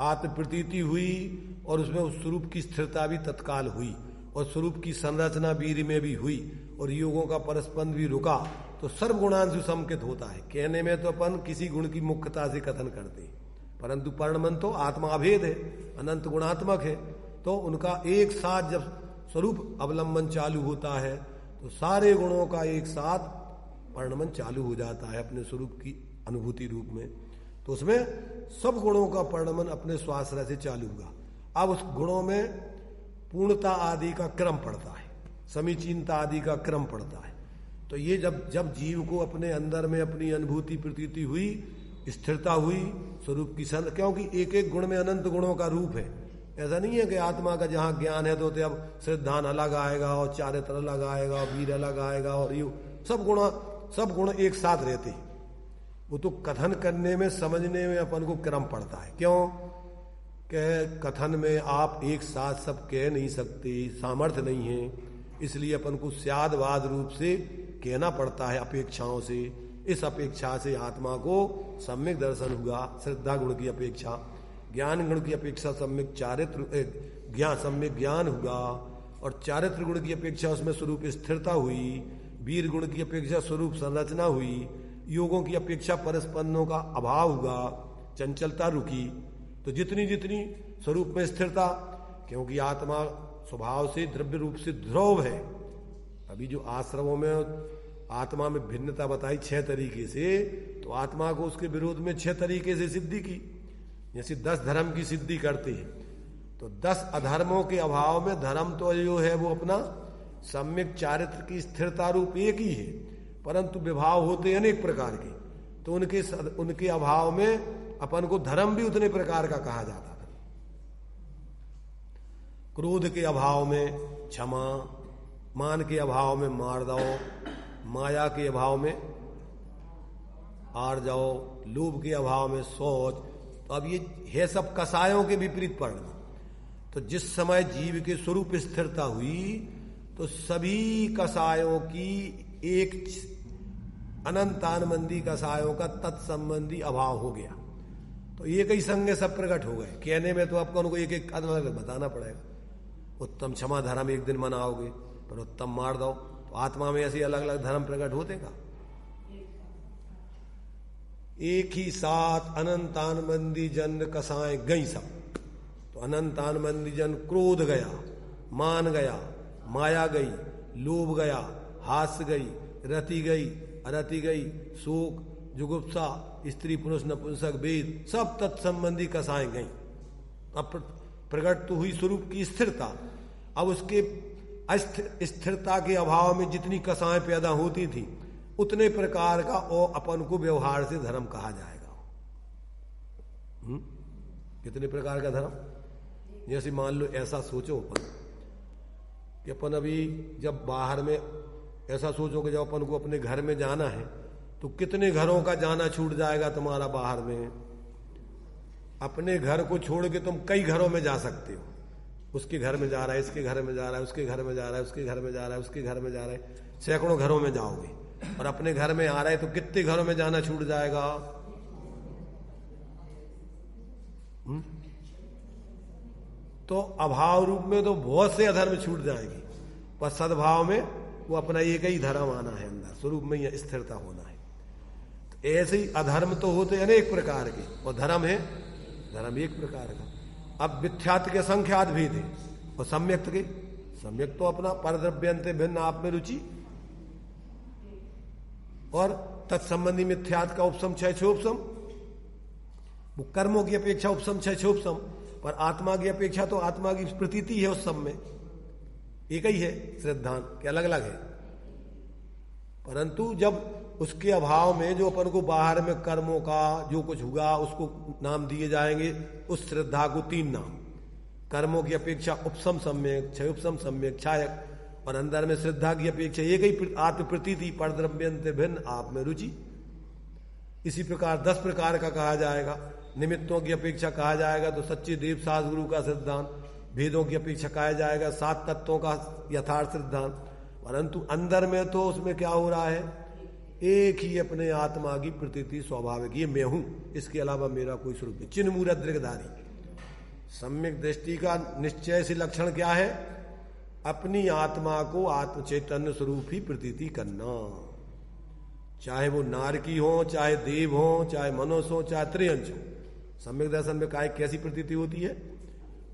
आत्म प्रतीति हुई और उसमें उस स्वरूप की स्थिरता भी तत्काल हुई और स्वरूप की संरचना वीर में भी हुई और योगों का परस्पंद भी रुका, तो सर्वगुणांशु संकित होता है। कहने में तो अपन किसी गुण की मुख्यता से कथन करते हैं, परंतु परिणमन तो आत्मा अभेद है, अनंत गुणात्मक है। तो उनका एक साथ जब स्वरूप अवलंबन चालू होता है तो सारे गुणों का एक साथ परिणमन चालू हो जाता है अपने स्वरूप की अनुभूति रूप में। तो उसमें सब गुणों का परिणमन अपने स्वाश्रय से चालू हुआ। अब उस गुणों में पूर्णता आदि का क्रम पड़ता है, समीचीनता आदि का क्रम पड़ता है। तो ये जब जीव को अपने अंदर में अपनी अनुभूति प्रतीति हुई, स्थिरता हुई स्वरूप की संग, क्योंकि एक एक गुण में अनंत गुणों का रूप है। ऐसा नहीं है कि आत्मा का जहां ज्ञान है तो अब श्रद्धान अलग आएगा और चारित्र अलग आएगा, वीर अलग आएगा और यू सब गुण एक साथ रहते हैं। वो तो कथन करने में, समझने में अपन को क्रम पड़ता है। क्यों कि कथन में आप एक साथ सब कह नहीं सकते, सामर्थ्य नहीं है, इसलिए अपन को स्यादवाद रूप से कहना पड़ता है अपेक्षाओं से। इस अपेक्षा से आत्मा को सम्यक दर्शन हुआ, श्रद्धा गुण की अपेक्षा, ज्ञान गुण की अपेक्षा सम्यक सम्यक ज्ञान हुआ और चारित्र गुण की अपेक्षा उसमें स्वरूप स्थिरता हुई, वीर गुण की अपेक्षा स्वरूप संरचना हुई, योगों की अपेक्षा परस्पंदों का अभाव हुआ, चंचलता रुकी। तो जितनी जितनी स्वरूप में स्थिरता, क्योंकि आत्मा स्वभाव से द्रव्य रूप से ध्रुव है। अभी जो आश्रमों में आत्मा में भिन्नता बताई 6 तरीके से, तो आत्मा को उसके विरोध में 6 तरीके से सिद्धि की। जैसे 10 धर्म की सिद्धि करते हैं, तो 10 अधर्मों के अभाव में धर्म तो जो है वो अपना सम्यक चारित्र की स्थिरता रूप एक ही है, परंतु विभाव होते अनेक प्रकार के। तो उनके अभाव में अपन को धर्म भी उतने प्रकार का कहा जाता था। क्रोध के अभाव में क्षमा, मान के अभाव में मार दो, माया के अभाव में हार जाओ, लोभ के अभाव में सोच। तो अब ये है सब कसायों के विपरीत परिणाम। तो जिस समय जीव के स्वरूप स्थिरता हुई तो सभी कसायों की एक अनंतानमंदी कसायों का तत्संबंधी अभाव हो गया। तो एक ही संग सब प्रकट हो गए। कहने में तो आपको उनको एक एक अलग बताना पड़ेगा। उत्तम क्षमा धर्म एक दिन मनाओगे, पर उत्तम मार दो, तो आत्मा में ऐसे अलग अलग धर्म प्रकट होते का? एक ही साथ अनंतानमंदी जन कसाएं गई सब। तो अनंतानमंदी जन क्रोध गया, मान गया, माया गई, लोभ गया, हास्य गई, रति गई, अरति गई, शोक, जुगुप्सा, स्त्री पुरुष नपुंसक भेद, सब तत्संबंधी कसाएं गई। अब प्रकट तो हुई स्वरूप की स्थिरता। अब उसके स्थिरता के अभाव में जितनी कसाएं पैदा होती थी, उतने प्रकार का और अपन को व्यवहार से धर्म कहा जाएगा। कितने प्रकार का धर्म? जैसे मान लो ऐसा सोचो अपन कि अपन अभी जब बाहर में ऐसा सोचो कि जब अपन को अपने घर में जाना है तो कितने घरों का जाना छूट जाएगा तुम्हारा बाहर में। अपने घर को छोड़ के तुम कई घरों में जा सकते हो। उसके घर में जा रहा है, इसके घर में जा रहा है, उसके घर में जा रहा है, उसके घर में जा रहा है, उसके घर में जा रहा है, सैकड़ों घरों में जाओगे। और अपने घर में आ रहा है तो कितने घरों में जाना छूट जाएगा। तो अभाव रूप में तो बहुत से अधर्म छूट जाएंगे, पर सद्भाव में वो अपना एक ही धर्म आना है, अंदर स्वरूप में ही स्थिरता होना है। तो ऐसे ही अधर्म तो होते अनेक प्रकार के, और धर्म है धर्म एक प्रकार का। अब मिथ्यात् के संख्यात भेद है, और सम्यक्त के सम्यक तो अपना परद्रव्यंते भिन्न आप में रुचि, और तत्संबंधी मिथ्यात् का उपसम क्षय क्षोपसम। वो कर्मों की अपेक्षा उपसम क्षय क्षोपसम, पर आत्मा की अपेक्षा तो आत्मा की प्रतीति है उस सब में एक ही है, श्रद्धान के अलग अलग है। परंतु जब उसके अभाव में जो अपन को बाहर में कर्मों का जो कुछ हुआ उसको नाम दिए जाएंगे, उस श्रद्धा को 3 नाम। कर्मों की अपेक्षा उपसम सम्यक, क्षयोपसम सम्यक, क्षायक, और अंदर में श्रद्धा की अपेक्षा एक ही आत्म प्रतीति, परद्रव्यंते भिन्न आप में रुचि। इसी प्रकार 10 प्रकार का कहा जाएगा। निमित्तों की अपेक्षा कहा जाएगा तो सच्चे देव सास गुरु का सिद्धांत, भेदों की अपेक्षा कहा जाएगा 7 तत्वों का यथार्थ सिद्धांत। परंतु अंदर में तो उसमें क्या हो रहा है, एक ही अपने आत्मा की प्रतीति स्वाभाविक, ये मैं हूं, इसके अलावा मेरा कोई स्वरूप नहीं। चिन्ह मूरत दृगधारी। सम्यक दृष्टि का निश्चय से लक्षण क्या है, अपनी आत्मा को आत्म चैतन्य स्वरूप ही प्रतीति करना, चाहे वो नारकी हो, चाहे देव हो, चाहे मनुष्य हो, चाहे त्रियंश हो। सम्यक दर्शन में काय कैसी प्रतीति होती है,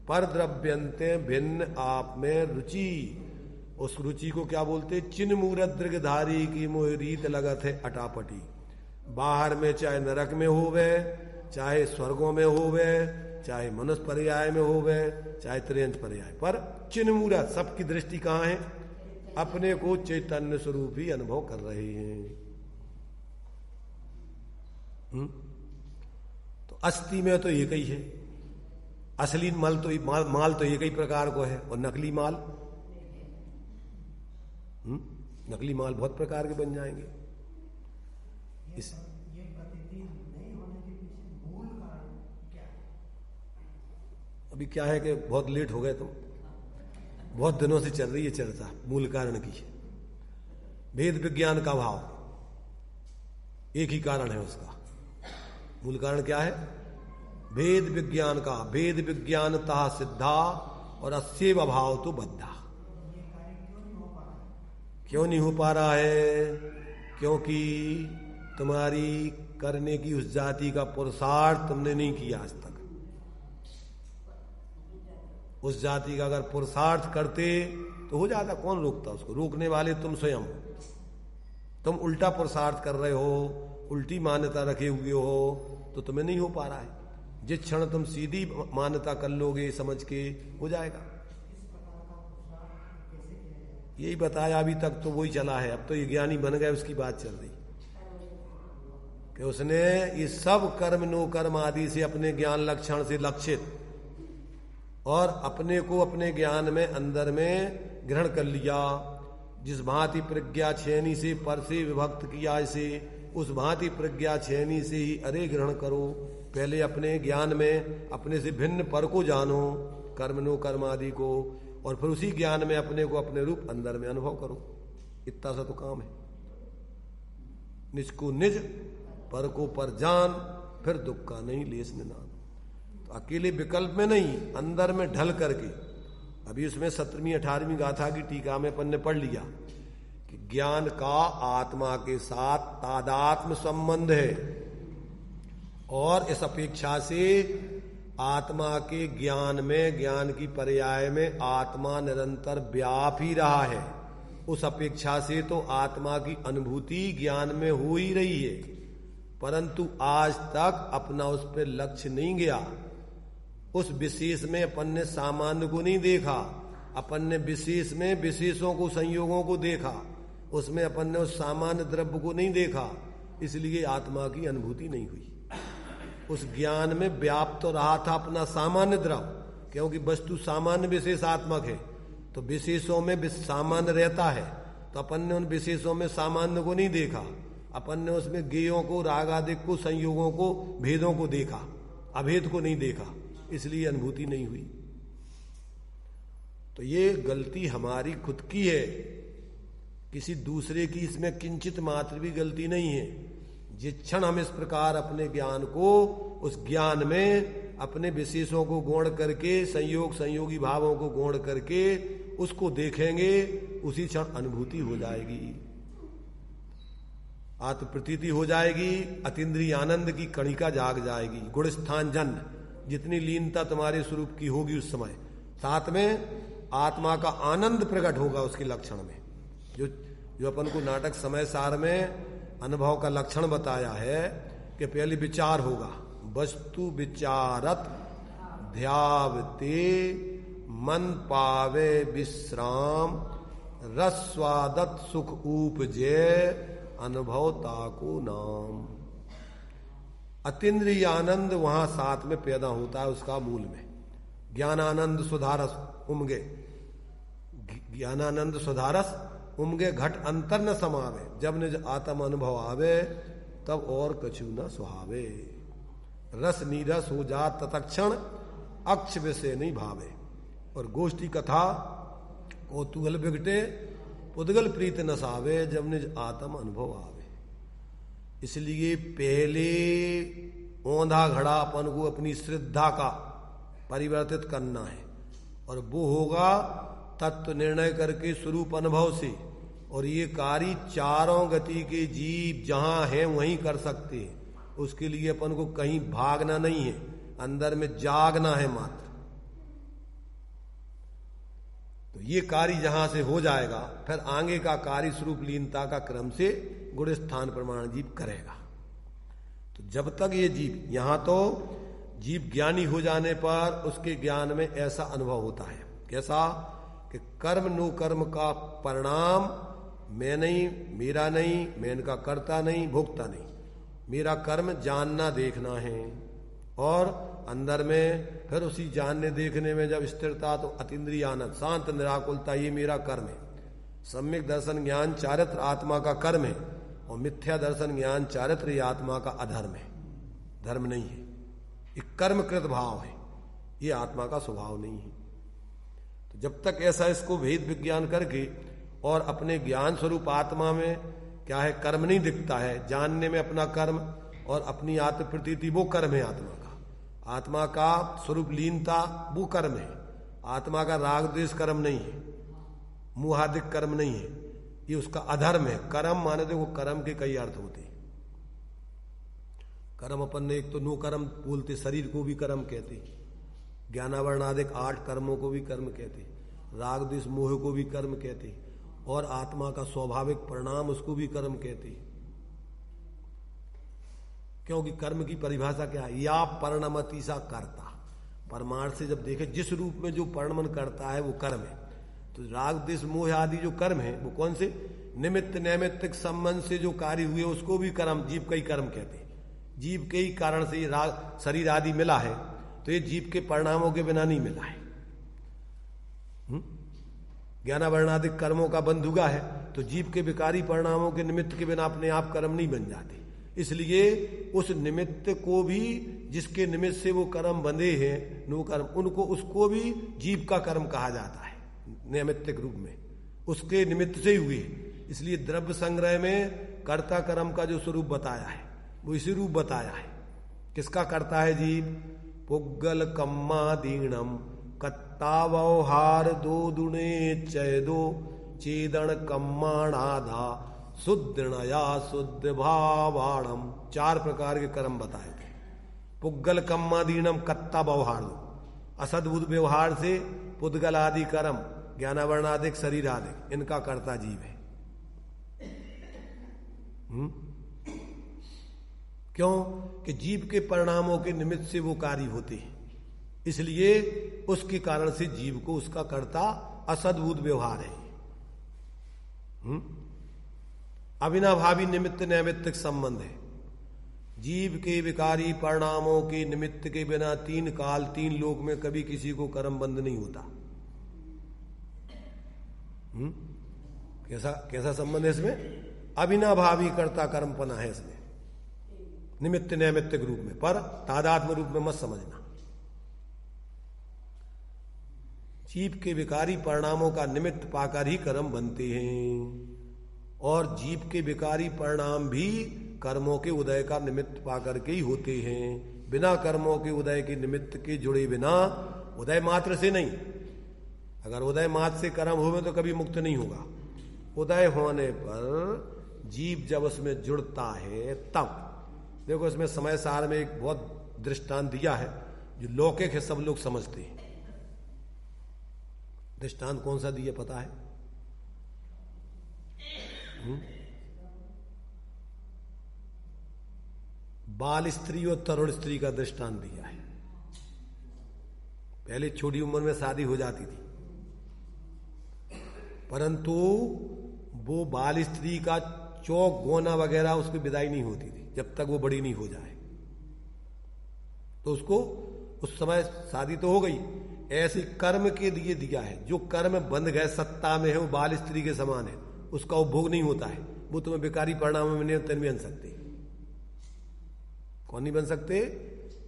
पर द्रव्यंते भिन्न आप में रुचि। उस रुचि को क्या बोलते, चिन्ह मूरत दृगधारी की मोह रीत लगत है अटापटी। बाहर में चाहे नरक में होवे, चाहे स्वर्गों में होवे, चाहे मनुष्य पर्याय में होवे, चाहे त्रियंश पर्याय, पर चिन्ह मूरत सबकी दृष्टि कहाँ है, अपने को चैतन्य स्वरूप ही अनुभव कर रहे हैं। तो अस्थि में तो एक ही है, असली माल तो एक ही प्रकार को है, और नकली माल नकली माल बहुत प्रकार के बन जाएंगे। इस अभी क्या है कि बहुत लेट हो गए तुम, बहुत दिनों से चल रही है चर्चा मूल कारण की। भेद विज्ञान का भाव एक ही कारण है उसका। मूल कारण क्या है, भेद विज्ञान का। भेद विज्ञानता सिद्धा और अस्यैव अभाव तो बद्धा। क्यों नहीं हो पा रहा है, क्योंकि तुम्हारी करने की उस जाति का पुरुषार्थ तुमने नहीं किया आज तक। उस जाति का अगर पुरुषार्थ करते तो हो जाता, कौन रोकता उसको। रोकने वाले तुम स्वयं हो। तुम उल्टा पुरुषार्थ कर रहे हो, उल्टी मान्यता रखे हुए हो, तो तुम्हें नहीं हो पा रहा है। जिस क्षण तुम सीधी मान्यता कर लोगे समझ के, हो जाएगा। यही बताया अभी तक तो वही चला है। अब तो ये ज्ञानी बन गए, उसकी बात चल रही कि उसने ये सब कर्म नो कर्म आदि से अपने ज्ञान लक्षण से लक्षित और अपने को अपने ज्ञान में अंदर में ग्रहण कर लिया। जिस भांति प्रज्ञा छेनी से पर से विभक्त किया, इसे उस भांति प्रज्ञा छेनी से ही अरे ग्रहण करो। पहले अपने ज्ञान में अपने से भिन्न पर को जानो, कर्म नो कर्म आदि को, और फिर उसी ज्ञान में अपने को अपने रूप अंदर में अनुभव करो। इतना सा तो काम है। निज को निज, पर को पर जान, फिर दुख का नहीं लेस निदान। तो अकेले विकल्प में नहीं, अंदर में ढल करके। अभी उसमें 17वीं 18वीं गाथा की टीका में अपन ने पढ़ लिया कि ज्ञान का आत्मा के साथ तादात्म्य संबंध है, और इस अपेक्षा से आत्मा के ज्ञान में, ज्ञान की पर्याय में आत्मा निरंतर व्याप ही रहा है। उस अपेक्षा से तो आत्मा की अनुभूति ज्ञान में हो ही रही है, परंतु आज तक अपना उस पर लक्ष्य नहीं गया। उस विशेष में अपन ने सामान्य को नहीं देखा, अपन ने विशेष में विशेषों को, संयोगों को देखा। उसमें अपन ने उस सामान्य द्रव्य को नहीं देखा, इसलिए आत्मा की अनुभूति नहीं हुई। उस ज्ञान में व्याप्त तो रहा था अपना सामान्य द्रव्य, क्योंकि वस्तु सामान्य विशेषात्मक है, तो विशेषों में सामान्य रहता है, तो अपन ने उन विशेषों में सामान्य को नहीं देखा, अपन ने उसमें गेयों को, रागादिक को, संयोगों को, भेदों को देखा, अभेद को नहीं देखा, इसलिए अनुभूति नहीं हुई। तो ये गलती हमारी खुद की है, किसी दूसरे की इसमें किंचित मात्र भी गलती नहीं है। जिस क्षण हम इस प्रकार अपने ज्ञान को, उस ज्ञान में अपने विशेषों को गौण करके, संयोग संयोगी भावों को गौण करके उसको देखेंगे, उसी क्षण अनुभूति हो जाएगी, आत्म प्रतीति हो जाएगी, अतीन्द्रिय आनंद की कणिका जाग जाएगी, गुण स्थान जन जितनी लीनता तुम्हारे स्वरूप की होगी उस समय, साथ में आत्मा का आनंद प्रकट होगा उसके लक्षण में। जो अपन को नाटक समय सार में अनुभव का लक्षण बताया है कि पहले विचार होगा, वस्तु विचारत ध्यावते मन पावे विश्राम, रस्वादत सुख उपजे अनुभव ताको नाम। अतीन्द्रिय आनंद वहां साथ में पैदा होता है उसका मूल में। ज्ञानानंद सुधारस उमगे, ज्ञानानंद सुधारस उमगे घट अंतर न समावे, जब निज आत्म अनुभव आवे तब और कछु न सुहावे। रस नीरस हो जात तत्क्षण, अक्ष विषय नहीं भावे। और गोष्ठी कथा कौतूहल बिगटे, उद्गल प्रीत नसावे, जब निज आत्म अनुभव आवे। इसलिए पहले औंधा घड़ा अपन को अपनी श्रद्धा का परिवर्तित करना है, और वो होगा तत्व निर्णय करके स्वरूप अनुभव से। और ये कार्य चारों गति के जीव जहां हैं वहीं कर सकते हैं। उसके लिए अपन को कहीं भागना नहीं है, अंदर में जागना है मात्र। तो ये कार्य जहां से हो जाएगा, फिर आगे का कार्य स्वरूप लीनता का क्रम से गुण स्थान प्रमाण जीव करेगा। तो जब तक ये जीव, यहां तो जीव ज्ञानी हो जाने पर उसके ज्ञान में ऐसा अनुभव होता है, कैसा कि कर्म नो कर्म का परिणाम मैं नहीं, मेरा नहीं, मैं इनका करता नहीं, भोगता नहीं, मेरा कर्म जानना देखना है। और अंदर में फिर उसी जानने देखने में जब स्थिरता, तो अतीन्द्रिय आनंद, शांत निराकुलता, ये मेरा कर्म है। सम्यक दर्शन ज्ञान चारित्र आत्मा का कर्म है, और मिथ्या दर्शन ज्ञान चारित्र ये आत्मा का अधर्म है, धर्म नहीं है। एक कर्मकृत भाव है, ये आत्मा का स्वभाव नहीं है। तो जब तक ऐसा इसको भेद विज्ञान करके, और अपने ज्ञान स्वरूप आत्मा में क्या है, कर्म नहीं दिखता है, जानने में अपना कर्म और अपनी आत्म प्रतीति वो कर्म है आत्मा का। आत्मा का स्वरूप लीनता वो कर्म है, आत्मा का राग द्वेष कर्म नहीं है, मुहादिक कर्म नहीं है, ये उसका अधर्म है। कर्म माने देखो, कर्म के कई अर्थ होते हैं। कर्म अपन ने एक तो नो कर्म बोलते, शरीर को भी कर्म कहते, ज्ञानावरणादिक 8 कर्मों को भी कर्म कहते, राग द्वेष मोह को भी कर्म कहते, और आत्मा का स्वाभाविक परिणाम उसको भी कर्म कहते। क्योंकि कर्म की परिभाषा क्या है, या परिणमति सा कर्ता। परमार्थ से जब देखे, जिस रूप में जो परिणमन करता है वो कर्म है। तो राग द्वेष मोह आदि जो कर्म है वो कौन से, निमित्त नैमित्तिक संबंध से जो कार्य हुए उसको भी कर्म, जीव का ही कर्म कहते हैं। जीव के ही कारण से ये राग शरीर आदि मिला है, तो ये जीव के परिणामों के बिना नहीं मिला है। ज्ञानावरणादिक कर्मों का बंधुगा है, तो जीव के विकारी परिणामों के निमित्त के बिना अपने आप कर्म नहीं बन जाते। इसलिए उस निमित्त को भी, जिसके निमित्त से वो कर्म बंधे हैं, नो कर्म, उनको, उसको भी जीव का कर्म कहा जाता है नैमित्तिक रूप में, उसके निमित्त से ही हुए। इसलिए द्रव्य संग्रह में कर्ता कर्म का जो स्वरूप बताया है वो इसी रूप बताया है। किसका करता है जीव, पुग्गल कम्मा दीणम कत्ता व्यवहार दो दुणे चैदो चेदन कम्माणाधा शुद्धया शुद्ध भावाणम। 4 प्रकार के कर्म बताए थे। पुग्गल कम्मादीनम कत्ता व्यवहार दो, असद्भुत व्यवहार से पुद्गल आदि कर्म, ज्ञानावरणादिक शरीर आदि, इनका कर्ता जीव है। क्यों कि जीव के परिणामों के निमित्त से वो कार्य होते हैं, इसलिए उसके कारण से जीव को उसका कर्ता असद्भुत व्यवहार है। अविनाभावी निमित्त नैमित्तिक संबंध है। जीव के विकारी परिणामों के निमित्त के बिना 3 काल 3 लोक में कभी किसी को कर्म बंद नहीं होता। कैसा कैसा संबंध है इसमें? अविनाभावी कर्ता कर्मपना है इसमें, निमित्त नैमित्तिक रूप में, पर तादात्म्य रूप में मत समझना। जीव के विकारी परिणामों का निमित्त पाकर ही कर्म बनते हैं, और जीव के विकारी परिणाम भी कर्मों के उदय का निमित्त पाकर के ही होते हैं। बिना कर्मों के उदय के निमित्त के जुड़े बिना उदय मात्र से नहीं। अगर उदय मात्र से कर्म होवे तो कभी मुक्त नहीं होगा। उदय होने पर जीव जब उसमें जुड़ता है तब देखो, इसमें समय सार में एक बहुत दृष्टांत दिया है जो लौकिक है, सब लोग समझते हैं। दृष्टांत कौन सा दिया पता है? बाल स्त्री और तरुण स्त्री का दृष्टांत दिया है। पहले छोटी उम्र में शादी हो जाती थी, परंतु वो बाल स्त्री का चौक गोना वगैरह उसकी विदाई नहीं होती थी जब तक वो बड़ी नहीं हो जाए। तो उसको उस समय शादी तो हो गई। ऐसे कर्म के लिए दिया है, जो कर्म बंध गए सत्ता में है वो बाल स्त्री के समान है, उसका उपभोग नहीं होता है। वो तुम्हें विकारी परिणाम में नहीं बन सकते। कौन नहीं बन सकते?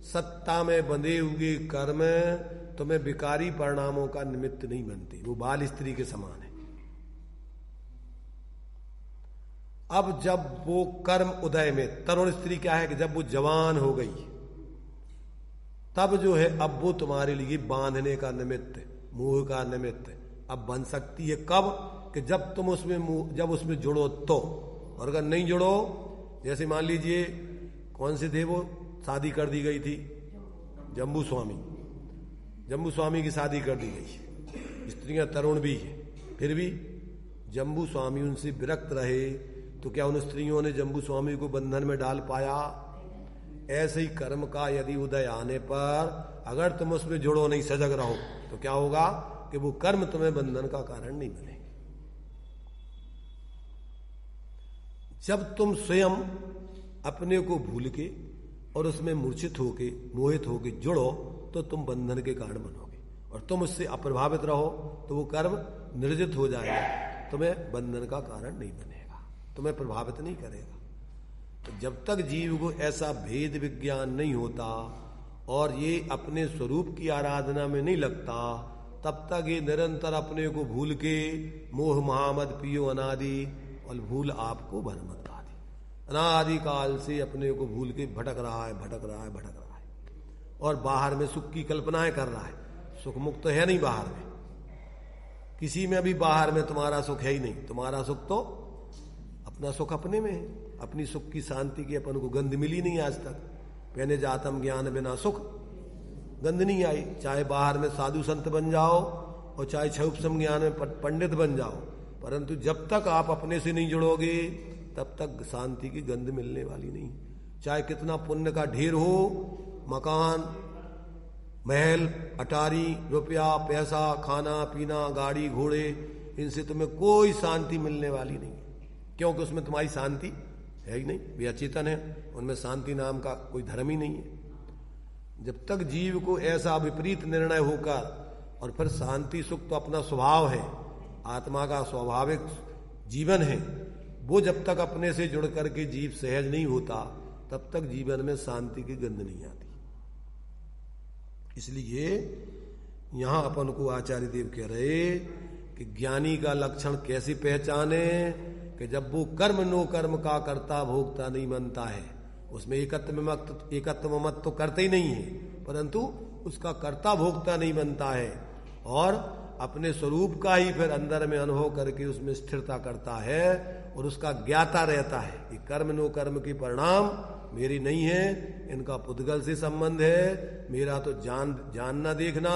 सत्ता में बंधे हुए कर्म तुम्हें विकारी परिणामों का निमित्त नहीं बनते, वो बाल स्त्री के समान है। अब जब वो कर्म उदय में, तरुण स्त्री क्या है कि जब वो जवान हो गई तब जो है अब वो तुम्हारे लिए बांधने का निमित्त, मोह का निमित्त अब बन सकती है। कब? कि जब तुम उसमें जुड़ो तो। और अगर नहीं जुड़ो, जैसे मान लीजिए कौन से थे वो, शादी कर दी गई थी जम्बू स्वामी की शादी कर दी गई। स्त्रियां तरुण भी है, फिर भी जम्बू स्वामी उनसे विरक्त रहे, तो क्या उन स्त्रियों ने जम्बू स्वामी को बंधन में डाल पाया? ऐसे ही कर्म का यदि उदय आने पर अगर तुम उसमें जुड़ो नहीं, सजग रहो, तो क्या होगा कि वो कर्म तुम्हें बंधन का कारण नहीं बनेंगे। जब तुम स्वयं अपने को भूल के और उसमें मूर्छित होके, मोहित होके जुड़ो, तो तुम बंधन के कारण बनोगे। और तुम उससे अप्रभावित रहो तो वो कर्म निर्जित हो जाएगा, तुम्हें बंधन का कारण नहीं बनेगा, तुम्हें प्रभावित नहीं करेगा। तो जब तक जीव को ऐसा भेद विज्ञान नहीं होता और ये अपने स्वरूप की आराधना में नहीं लगता, तब तक ये निरंतर अपने को भूल के मोह महामद पियो अनादि, और भूल आपको भरमत आदि, अनादि काल से अपने को भूल के भटक रहा है और बाहर में सुख की कल्पनाएं कर रहा है। सुख मुक्त है नहीं बाहर में, किसी में भी बाहर में तुम्हारा सुख है ही नहीं। तुम्हारा सुख तो अपना सुख अपने में है। अपनी सुख की शांति की अपन को गंध मिली नहीं आज तक। पहले जातम ज्ञान बिना सुख गंध नहीं आई। चाहे बाहर में साधु संत बन जाओ और चाहे क्षुप्सम ज्ञान में पंडित बन जाओ, परंतु जब तक आप अपने से नहीं जुड़ोगे तब तक शांति की गंध मिलने वाली नहीं। चाहे कितना पुण्य का ढेर हो, मकान, महल, अटारी, रुपया, पैसा, खाना पीना, गाड़ी घोड़े, इनसे तुम्हें कोई शांति मिलने वाली नहीं, क्योंकि उसमें तुम्हारी शांति है ही नहीं। वे अचेतन है, उनमें शांति नाम का कोई धर्म ही नहीं है। जब तक जीव को ऐसा विपरीत निर्णय होकर, और फिर शांति सुख तो अपना स्वभाव है, आत्मा का स्वाभाविक जीवन है, वो जब तक अपने से जुड़ करके जीव सहज नहीं होता तब तक जीवन में शांति की गंध नहीं आती। इसलिए यहां अपन को आचार्य देव कह रहे कि ज्ञानी का लक्षण कैसे पहचाने, कि जब वो कर्म नो कर्म का कर्ता भोक्ता नहीं बनता है, उसमें एकत्व मत तो करते ही नहीं है, परंतु उसका कर्ता भोक्ता नहीं बनता है और अपने स्वरूप का ही फिर अंदर में अनुभव करके उसमें स्थिरता करता है और उसका ज्ञाता रहता है कि कर्म नो कर्म की परिणाम मेरी नहीं है, इनका पुद्गल से संबंध है, मेरा तो जानना देखना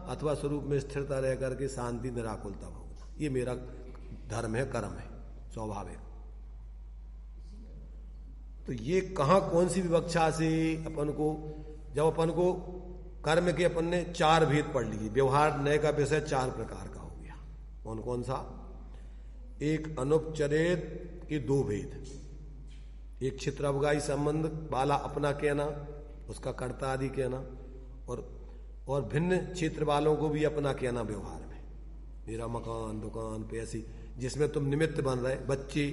अथवा स्वरूप में स्थिरता रह करके शांति निराकुलता भोगना, ये मेरा धर्म है, कर्म है, स्वाभाविक। तो ये कहां कौन सी विवक्षा से अपन को, जब अपन को कर्म के अपन ने 4 भेद पढ़ लिए, व्यवहार नय का विषय 4 प्रकार का हो गया। कौन कौन सा? एक अनुपचरित के 2 भेद, एक क्षित्रवगाही संबंध वाला अपना कहना, उसका कर्ता आदि कहना, और भिन्न क्षेत्र वालों को भी अपना कहना व्यवहार में, मेरा मकान, दुकान, पैसे, जिसमें तुम निमित्त बन रहे, बच्चे,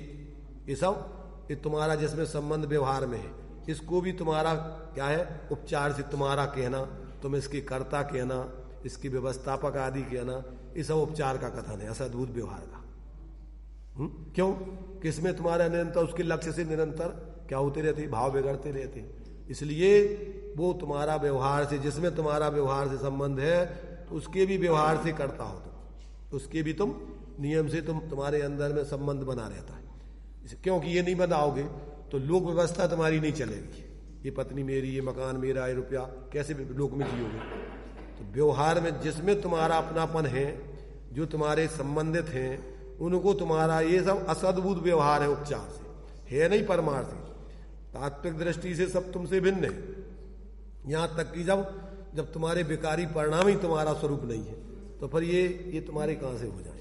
ये सब ये तुम्हारा जिसमें संबंध व्यवहार में है, इसको भी तुम्हारा क्या है, उपचार से तुम्हारा कहना, तुम इसके कर्ता कहना, इसकी व्यवस्थापक आदि कहना, ये सब उपचार का कथन है, असद्भुत व्यवहार का। क्यों? किसमें तुम्हारा निरंतर उसके लक्ष्य से निरंतर क्या होते रहते, भाव बिगड़ते रहते, इसलिए वो तुम्हारा व्यवहार से, जिसमें तुम्हारा व्यवहार से संबंध है, तो उसके भी व्यवहार से करता हो तुम, उसके भी तुम नियम से तुम्हारे अंदर में संबंध बना रहता है। क्योंकि ये नहीं बनाओगे तो लोक व्यवस्था तुम्हारी नहीं चलेगी, ये पत्नी मेरी, ये मकान मेरा, ये रुपया, कैसे लोक में जियोगे? तो व्यवहार में जिसमें तुम्हारा अपनापन है, जो तुम्हारे संबंधित हैं, उनको तुम्हारा ये सब असद्भुत व्यवहार है, उपचार से है, नहीं परमार्थ से। तात्विक दृष्टि से सब तुमसे भिन्न है, यहां तक कि जब तुम्हारे विकारी परिणाम ही तुम्हारा स्वरूप नहीं है, तो फिर ये तुम्हारे कहां से हो जाएंगे?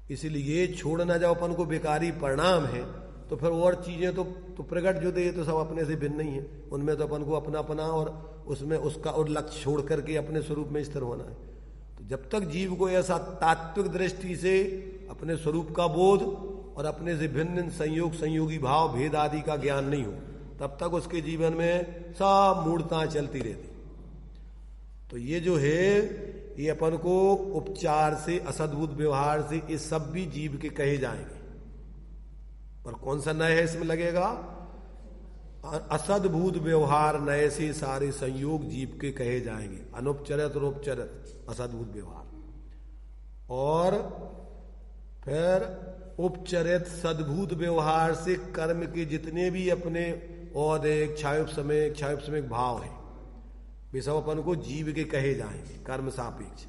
इसलिए छोड़ ना जाओ अपन को विकारी परिणाम है, तो फिर और चीजें तो प्रकट जो दे तो सब अपने से भिन्न नहीं है, उनमें तो अपन को अपना और उसमें उसका और लक्ष्य छोड़ करके अपने स्वरूप में स्थिर होना है। तो जब तक जीव को ऐसा तात्विक दृष्टि से अपने स्वरूप का बोध और अपने से भिन्न संयोग, संयोगी भाव, भेद आदि का ज्ञान नहीं हो, तब तक उसके जीवन में सब मूढ़ता चलती रहती। तो ये जो है, ये अपन को उपचार से, असद्भुत व्यवहार से, ये सब भी जीव के कहे जाएंगे। पर कौन सा नय है इसमें लगेगा? असद्भुत व्यवहार नए से सारे संयोग जीव के कहे जाएंगे, अनुपचरित और उपचरित असद्भुत व्यवहार। और फिर उपचरित सद्भुत व्यवहार से कर्म के जितने भी अपने और क्षायुपसमयिक भाव है, वे सब अपन को जीव के कहे जाएंगे, कर्म सापेक्ष।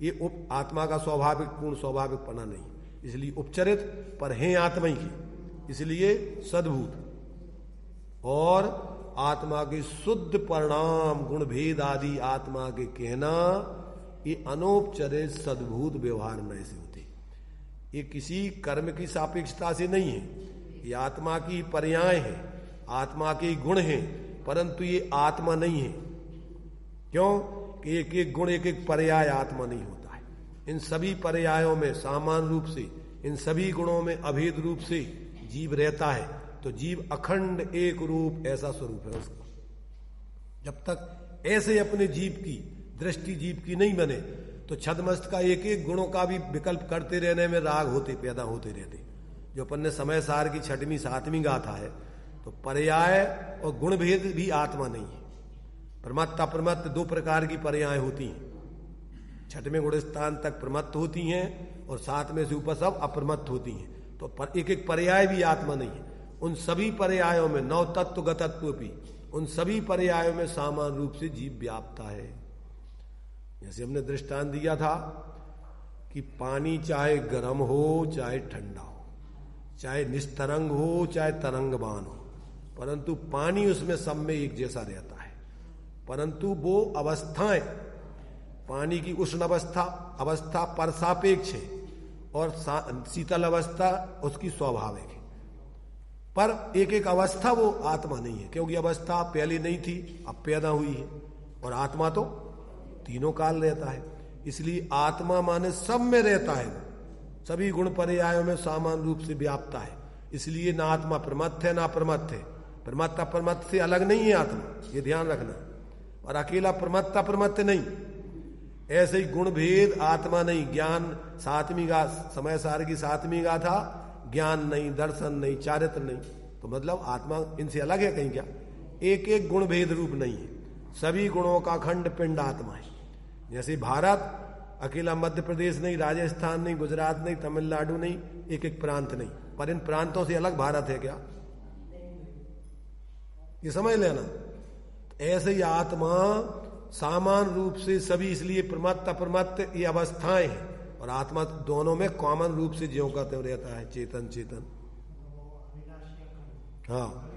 ये आत्मा का स्वाभाविक पूर्ण स्वाभाविक पना नहीं, इसलिए उपचरित पर हैं आत्मा की, इसलिए सद्भूत। और आत्मा के शुद्ध परिणाम, गुण भेद आदि आत्मा के कहना, ये अनौपचरित सद्भूत व्यवहार नए से होते। ये किसी कर्म की सापेक्षता से नहीं है, ये आत्मा की पर्याय है, आत्मा के गुण हैं, परंतु ये आत्मा नहीं है। क्यों? कि एक एक गुण, एक एक पर्याय आत्मा नहीं होता है। इन सभी पर्यायों में समान रूप से, इन सभी गुणों में अभेद रूप से जीव रहता है, तो जीव अखंड एक रूप ऐसा स्वरूप है उसका। जब तक ऐसे अपने जीव की दृष्टि जीव की नहीं बने, तो छद्मस्त का एक एक गुणों का भी विकल्प करते रहने में राग होते पैदा होते रहते। जो अपन ने समय सार की 6वीं 7वीं गाथा है, तो पर्याय और गुण भेद भी आत्मा नहीं है। प्रमत्त अप्रमत्त 2 प्रकार की पर्याय होती हैं। 6वें गुणस्थान तक प्रमत्त होती हैं और 7 में से ऊपर सब अप्रमत्त होती हैं। तो एक एक पर्याय भी आत्मा नहीं है। उन सभी पर्यायों में 9 तत्व गतत्व भी, उन सभी पर्यायों में समान रूप से जीव व्याप्ता है। जैसे हमने दृष्टांत दिया था कि पानी चाहे गर्म हो चाहे ठंडा हो, चाहे निस्तरंग हो चाहे तरंगवान हो, परंतु पानी उसमें सब में एक जैसा रहता है। परंतु वो अवस्थाएं, पानी की उष्ण अवस्था पर सापेक्ष है और शीतल अवस्था उसकी स्वाभाविक है। पर एक एक अवस्था वो आत्मा नहीं है, क्योंकि अवस्था पहले नहीं थी, अब पैदा हुई है, और आत्मा तो तीनों काल रहता है। इसलिए आत्मा माने सब में रहता है, सभी गुण पर्यायों में समान रूप से व्याप्ता है। इसलिए ना आत्मा प्रमत्त है ना प्रमत्त है। प्रमत्त अप्रमत्त से अलग नहीं है आत्मा, ये ध्यान रखना। और अकेला प्रमत्त अप्रमत्त नहीं, ऐसे ही गुण भेद आत्मा नहीं। ज्ञान 7वीं समय सार की 7वीं गाथा, ज्ञान नहीं, दर्शन नहीं, चारित्र नहीं, तो मतलब आत्मा इनसे अलग है कहीं क्या? एक एक गुण भेद रूप नहीं है, सभी गुणों का खंड पिंड आत्मा है। जैसे भारत अकेला मध्य प्रदेश नहीं, राजस्थान नहीं, गुजरात नहीं, तमिलनाडु नहीं, एक एक प्रांत नहीं, पर इन प्रांतों से अलग भारत है क्या? ये समझ लेना। ऐसे ही आत्मा समान रूप से सभी, इसलिए प्रमत्त अप्रमत्त ये अवस्थाएं हैं, और आत्मा दोनों में कॉमन रूप से ज्यों का त्यों रहता है, चेतन चेतन। हाँ,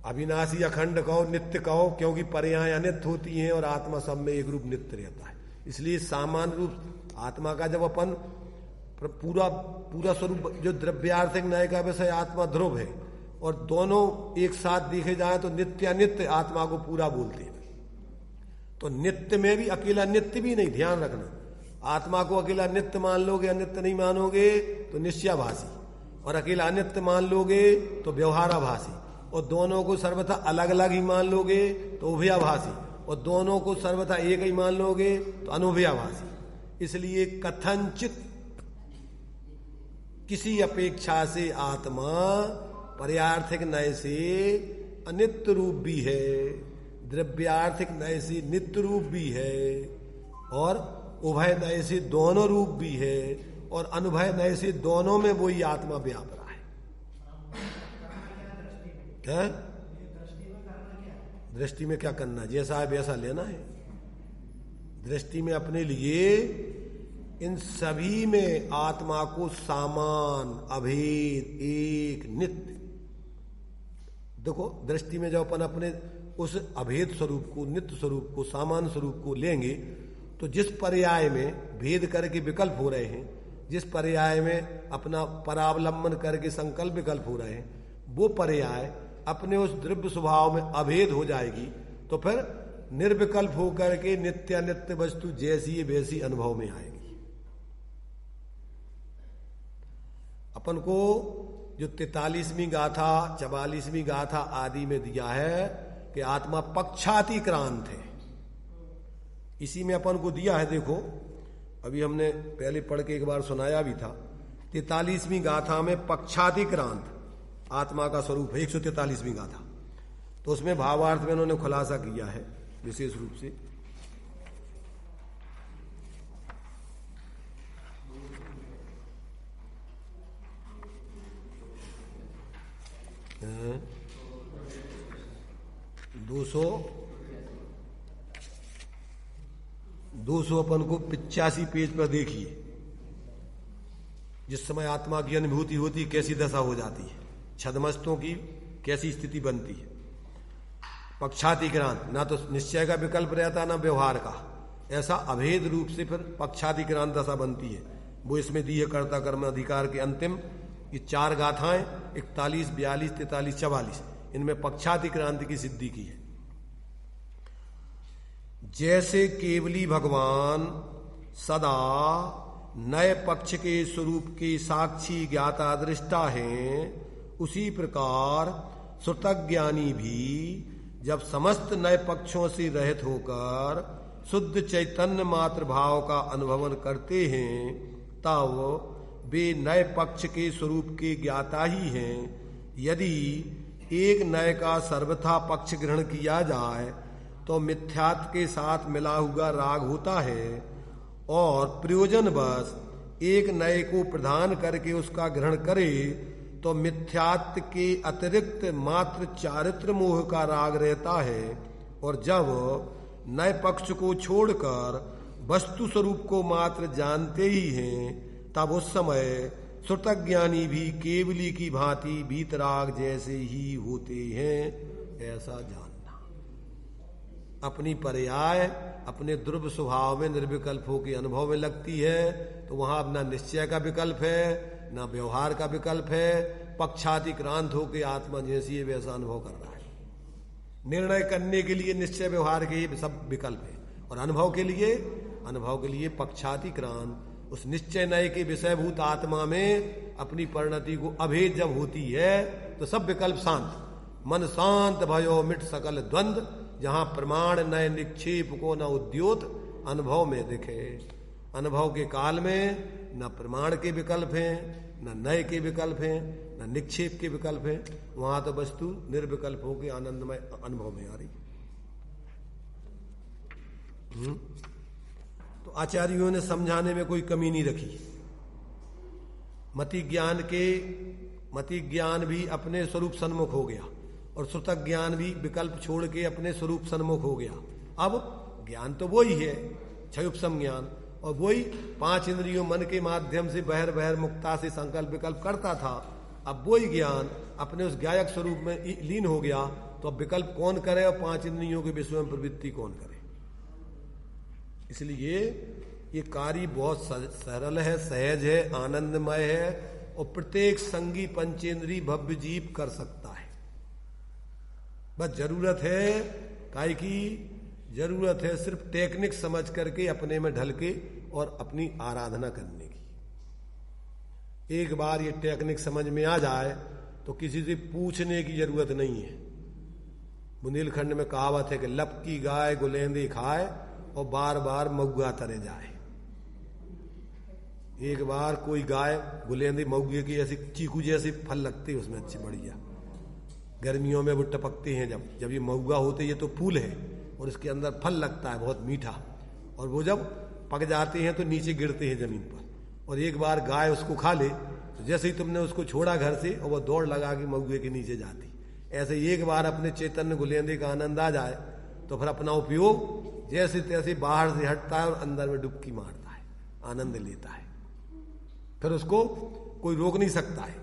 अविनाशी अखंड कहो, नित्य कहो, क्योंकि पर्याय अनित्य होती हैं और आत्मा सब में एक रूप नित्य रहता है। इसलिए सामान्य रूप आत्मा का जब अपन पूरा पूरा स्वरूप जो द्रव्यार्थिक न्याय का विषय आत्मा ध्रुव है, और दोनों एक साथ देखे जाए तो नित्य अनित्य आत्मा को पूरा बोलते हैं। तो नित्य में भी अकेला नित्य भी नहीं, ध्यान रखना, आत्मा को अकेला नित्य मान लोगे, अनित्य नहीं मानोगे तो निश्चयाभासी, और अकेला अनित्य मान लोगे तो व्यवहाराभासी, और दोनों को सर्वथा अलग अलग ही मान लोगे तो उभयाभासी, और दोनों को सर्वथा एक ही मान लोगे तो अनुभयाभासी। इसलिए कथनचित किसी अपेक्षा से आत्मा पर्यार्थिक नय से अनित्य रूप भी है, द्रव्यार्थिक नय से नित्य रूप भी है, और उभय नय से दोनों रूप भी है, और अनुभय नय से दोनों में वही आत्मा व्याप रहा है। क्या दृष्टि में क्या करना, जैसा है वैसा लेना है। दृष्टि में अपने लिए इन सभी में आत्मा को सामान, अभेद, एक, नित्य। देखो दृष्टि में जब अपन अपने उस अभेद स्वरूप को, नित्य स्वरूप को, सामान्य स्वरूप को लेंगे तो जिस पर्याय में भेद करके विकल्प हो रहे हैं, जिस पर्याय में अपना परावलंबन करके संकल्प विकल्प हो रहे हैं, वो पर्याय अपने उस द्रव्य स्वभाव में अभेद हो जाएगी, तो फिर निर्विकल्प होकर के नित्य नित्य वस्तु जैसी वैसी अनुभव में आएगी। अपन को जो 43वीं गाथा, 44वीं गाथा आदि में दिया है कि आत्मा पक्षातिक्रांत है, इसी में अपन को दिया है। देखो अभी हमने पहले पढ़ के एक बार सुनाया भी था, 43वीं गाथा में पक्षातिक्रांत आत्मा का स्वरूप है, 143वीं गाथा। तो उसमें भावार्थ में उन्होंने खुलासा किया है विशेष रूप से। दो सौ अपन को 85 पेज पर देखिए, जिस समय आत्मा की अनुभूति होती कैसी दशा हो जाती है, छद्मस्तों की कैसी स्थिति बनती है। पक्षातिक्रांत, ना तो निश्चय का विकल्प रहता ना व्यवहार का, ऐसा अभेद रूप से फिर पक्षातिक्रांत दशा बनती है। वो इसमें दी है कर्ता कर्म अधिकार के अंतिम ये 4 गाथाएं 41, 42, 43, 44, इनमें पक्षातिक्रांति की सिद्धि की है। जैसे केवली भगवान सदा नए पक्ष के स्वरूप के साक्षी ज्ञाता दृष्टा हैं, उसी प्रकार श्रुतज्ञानी भी जब समस्त नए पक्षों से रहित होकर शुद्ध चैतन्य मात्र भाव का अनुभवन करते हैं, तब वे नए पक्ष के स्वरूप के ज्ञाता ही हैं। यदि एक नए का सर्वथा पक्ष ग्रहण किया जाए तो मिथ्यात्व के साथ मिला हुआ राग होता है, और प्रयोजनवश एक नए को प्रदान करके उसका ग्रहण करे तो मिथ्यात्व के अतिरिक्त मात्र चारित्र मोह का राग रहता है। और जब नए पक्ष को छोड़कर वस्तु स्वरूप को मात्र जानते ही हैं, तब उस समय श्रुतज्ञानी भी केवली की भांति वीतराग जैसे ही होते हैं, ऐसा जानना। अपनी पर्याय अपने ध्रुव स्वभाव में निर्विकल्प हो के अनुभव में लगती है, तो वहां ना निश्चय का विकल्प है ना व्यवहार का विकल्प है, पक्षातिक्रांत होकर आत्मा जैसी है वैसा अनुभव कर रहा है। निर्णय करने के लिए निश्चय व्यवहार के ही सब विकल्प है, और अनुभव के लिए पक्षातिक्रांत उस निश्चय नय के विषयभूत आत्मा में अपनी परिणति को अभेद जब होती है तो सब विकल्प शांत, मन शांत भयो मिट सकल द्वंद्व, जहां प्रमाण नय निक्षेप को न उद्योत अनुभव में दिखे। अनुभव के काल में न प्रमाण के विकल्प हैं, न नय के विकल्प हैं, न निक्षेप के विकल्प हैं, वहां तो वस्तु निर्विकल्प होकर आनंदमय अनुभव में आ रही। तो आचार्यों ने समझाने में कोई कमी नहीं रखी। मति ज्ञान भी अपने स्वरूप सन्मुख हो गया, और श्रुतक ज्ञान भी विकल्प छोड़ के अपने स्वरूप सन्मुख हो गया। अब ज्ञान तो वही है, क्षयोपशम ज्ञान, और वही 5 इंद्रियों मन के माध्यम से बहर मुक्ता से संकल्प विकल्प करता था। अब वही ज्ञान अपने उस ज्ञायक स्वरूप में लीन हो गया, तो अब विकल्प कौन करे और 5 इंद्रियों के विषय में प्रवृत्ति कौन करे। इसलिए ये कार्य बहुत सरल है, सहज है, आनंदमय है और प्रत्येक संगी पंचेंद्री भव्य जीव कर सकता है। बस जरूरत है काय की, जरूरत है सिर्फ टेक्निक समझ करके अपने में ढल के और अपनी आराधना करने की। एक बार ये टेक्निक समझ में आ जाए तो किसी से पूछने की जरूरत नहीं है। बुंदेलखंड में कहावत है कि लपकी गाय गुलेंदी खाए और बार बार मऊगा तरे जाए। एक बार कोई गाय गुलेंदी मऊगे की ऐसी चीकू जैसी फल लगती है उसमें अच्छी बढ़िया, गर्मियों में वो टपकते हैं। जब ये मऊगा होते ये तो फूल है और इसके अंदर फल लगता है बहुत मीठा, और वो जब पक जाते हैं तो नीचे गिरते हैं जमीन पर। और एक बार गाय उसको खा ले तो जैसे ही तुमने उसको छोड़ा घर से और वो दौड़ लगा के मऊगे के नीचे जाती। ऐसे एक बार अपने चैतन्य गुलेंदे का आनंद आ जाए तो फिर अपना उपयोग जैसे तैसे बाहर से हटता है और अंदर में डुबकी मारता है, आनंद लेता है। फिर उसको कोई रोक नहीं सकता है।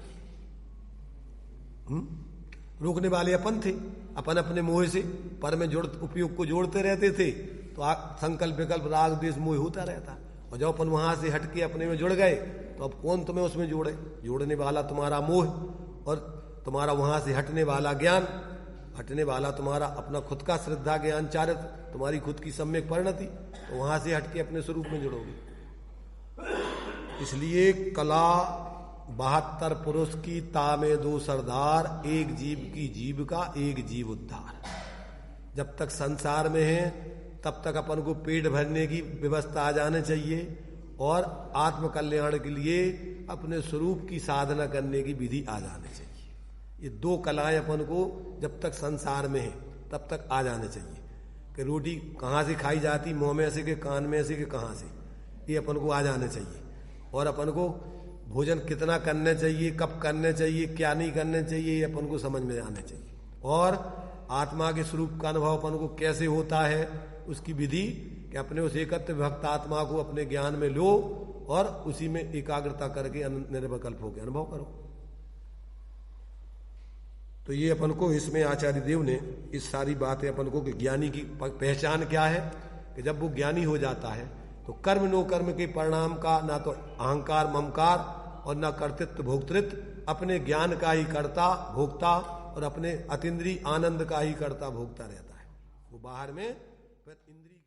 रोकने वाले अपन थे, अपन अपने मोह से पर में उपयोग को जोड़ते रहते थे तो संकल्प विकल्प राग द्वेष मोह होता रहता। और जब अपन वहां से हटके अपने में जुड़ गए तो अब कौन तुम्हें उसमें जोड़े? जोड़ने वाला तुम्हारा मोह और तुम्हारा वहां से हटने वाला ज्ञान, हटने वाला तुम्हारा अपना खुद का श्रद्धा ज्ञान चारित्र, तुम्हारी खुद की सम्यक परिणति। तो वहां से हटके अपने स्वरूप में जुड़ोगे। इसलिए कला 72 पुरुष की तामे 2 सरदार, एक जीव की जीविका एक जीव उद्धार। जब तक संसार में है तब तक अपन को पेट भरने की व्यवस्था आ जानी चाहिए और आत्म कल्याण के लिए अपने स्वरूप की साधना करने की विधि आ जानी चाहिए। ये 2 कलाएं अपन को जब तक संसार में है तब तक आ जाने चाहिए। कि रोटी कहाँ से खाई जाती, मुंह में से के कान में से के कहाँ से, ये अपन को आ जाने चाहिए। और अपन को भोजन कितना करना चाहिए, कब करना चाहिए, क्या नहीं करना चाहिए, ये अपन को समझ में आना चाहिए। और आत्मा के स्वरूप का अनुभव अपन को कैसे होता है उसकी विधि, कि अपने उस एकत्र भक्त आत्मा को अपने ज्ञान में लो और उसी में एकाग्रता करके निर्विकल्प होकर अनुभव करो। तो ये अपन को इसमें आचार्य देव ने इस सारी बातें अपन को कि ज्ञानी की पहचान क्या है, कि जब वो ज्ञानी हो जाता है तो कर्म नो कर्म के परिणाम का ना तो अहंकार ममकार और ना कर्तृत्व भोक्तृत्व, अपने ज्ञान का ही कर्ता भोक्ता और अपने अतीन्द्रिय आनंद का ही कर्ता भोक्ता रहता है। वो बाहर में फिर इंद्रिय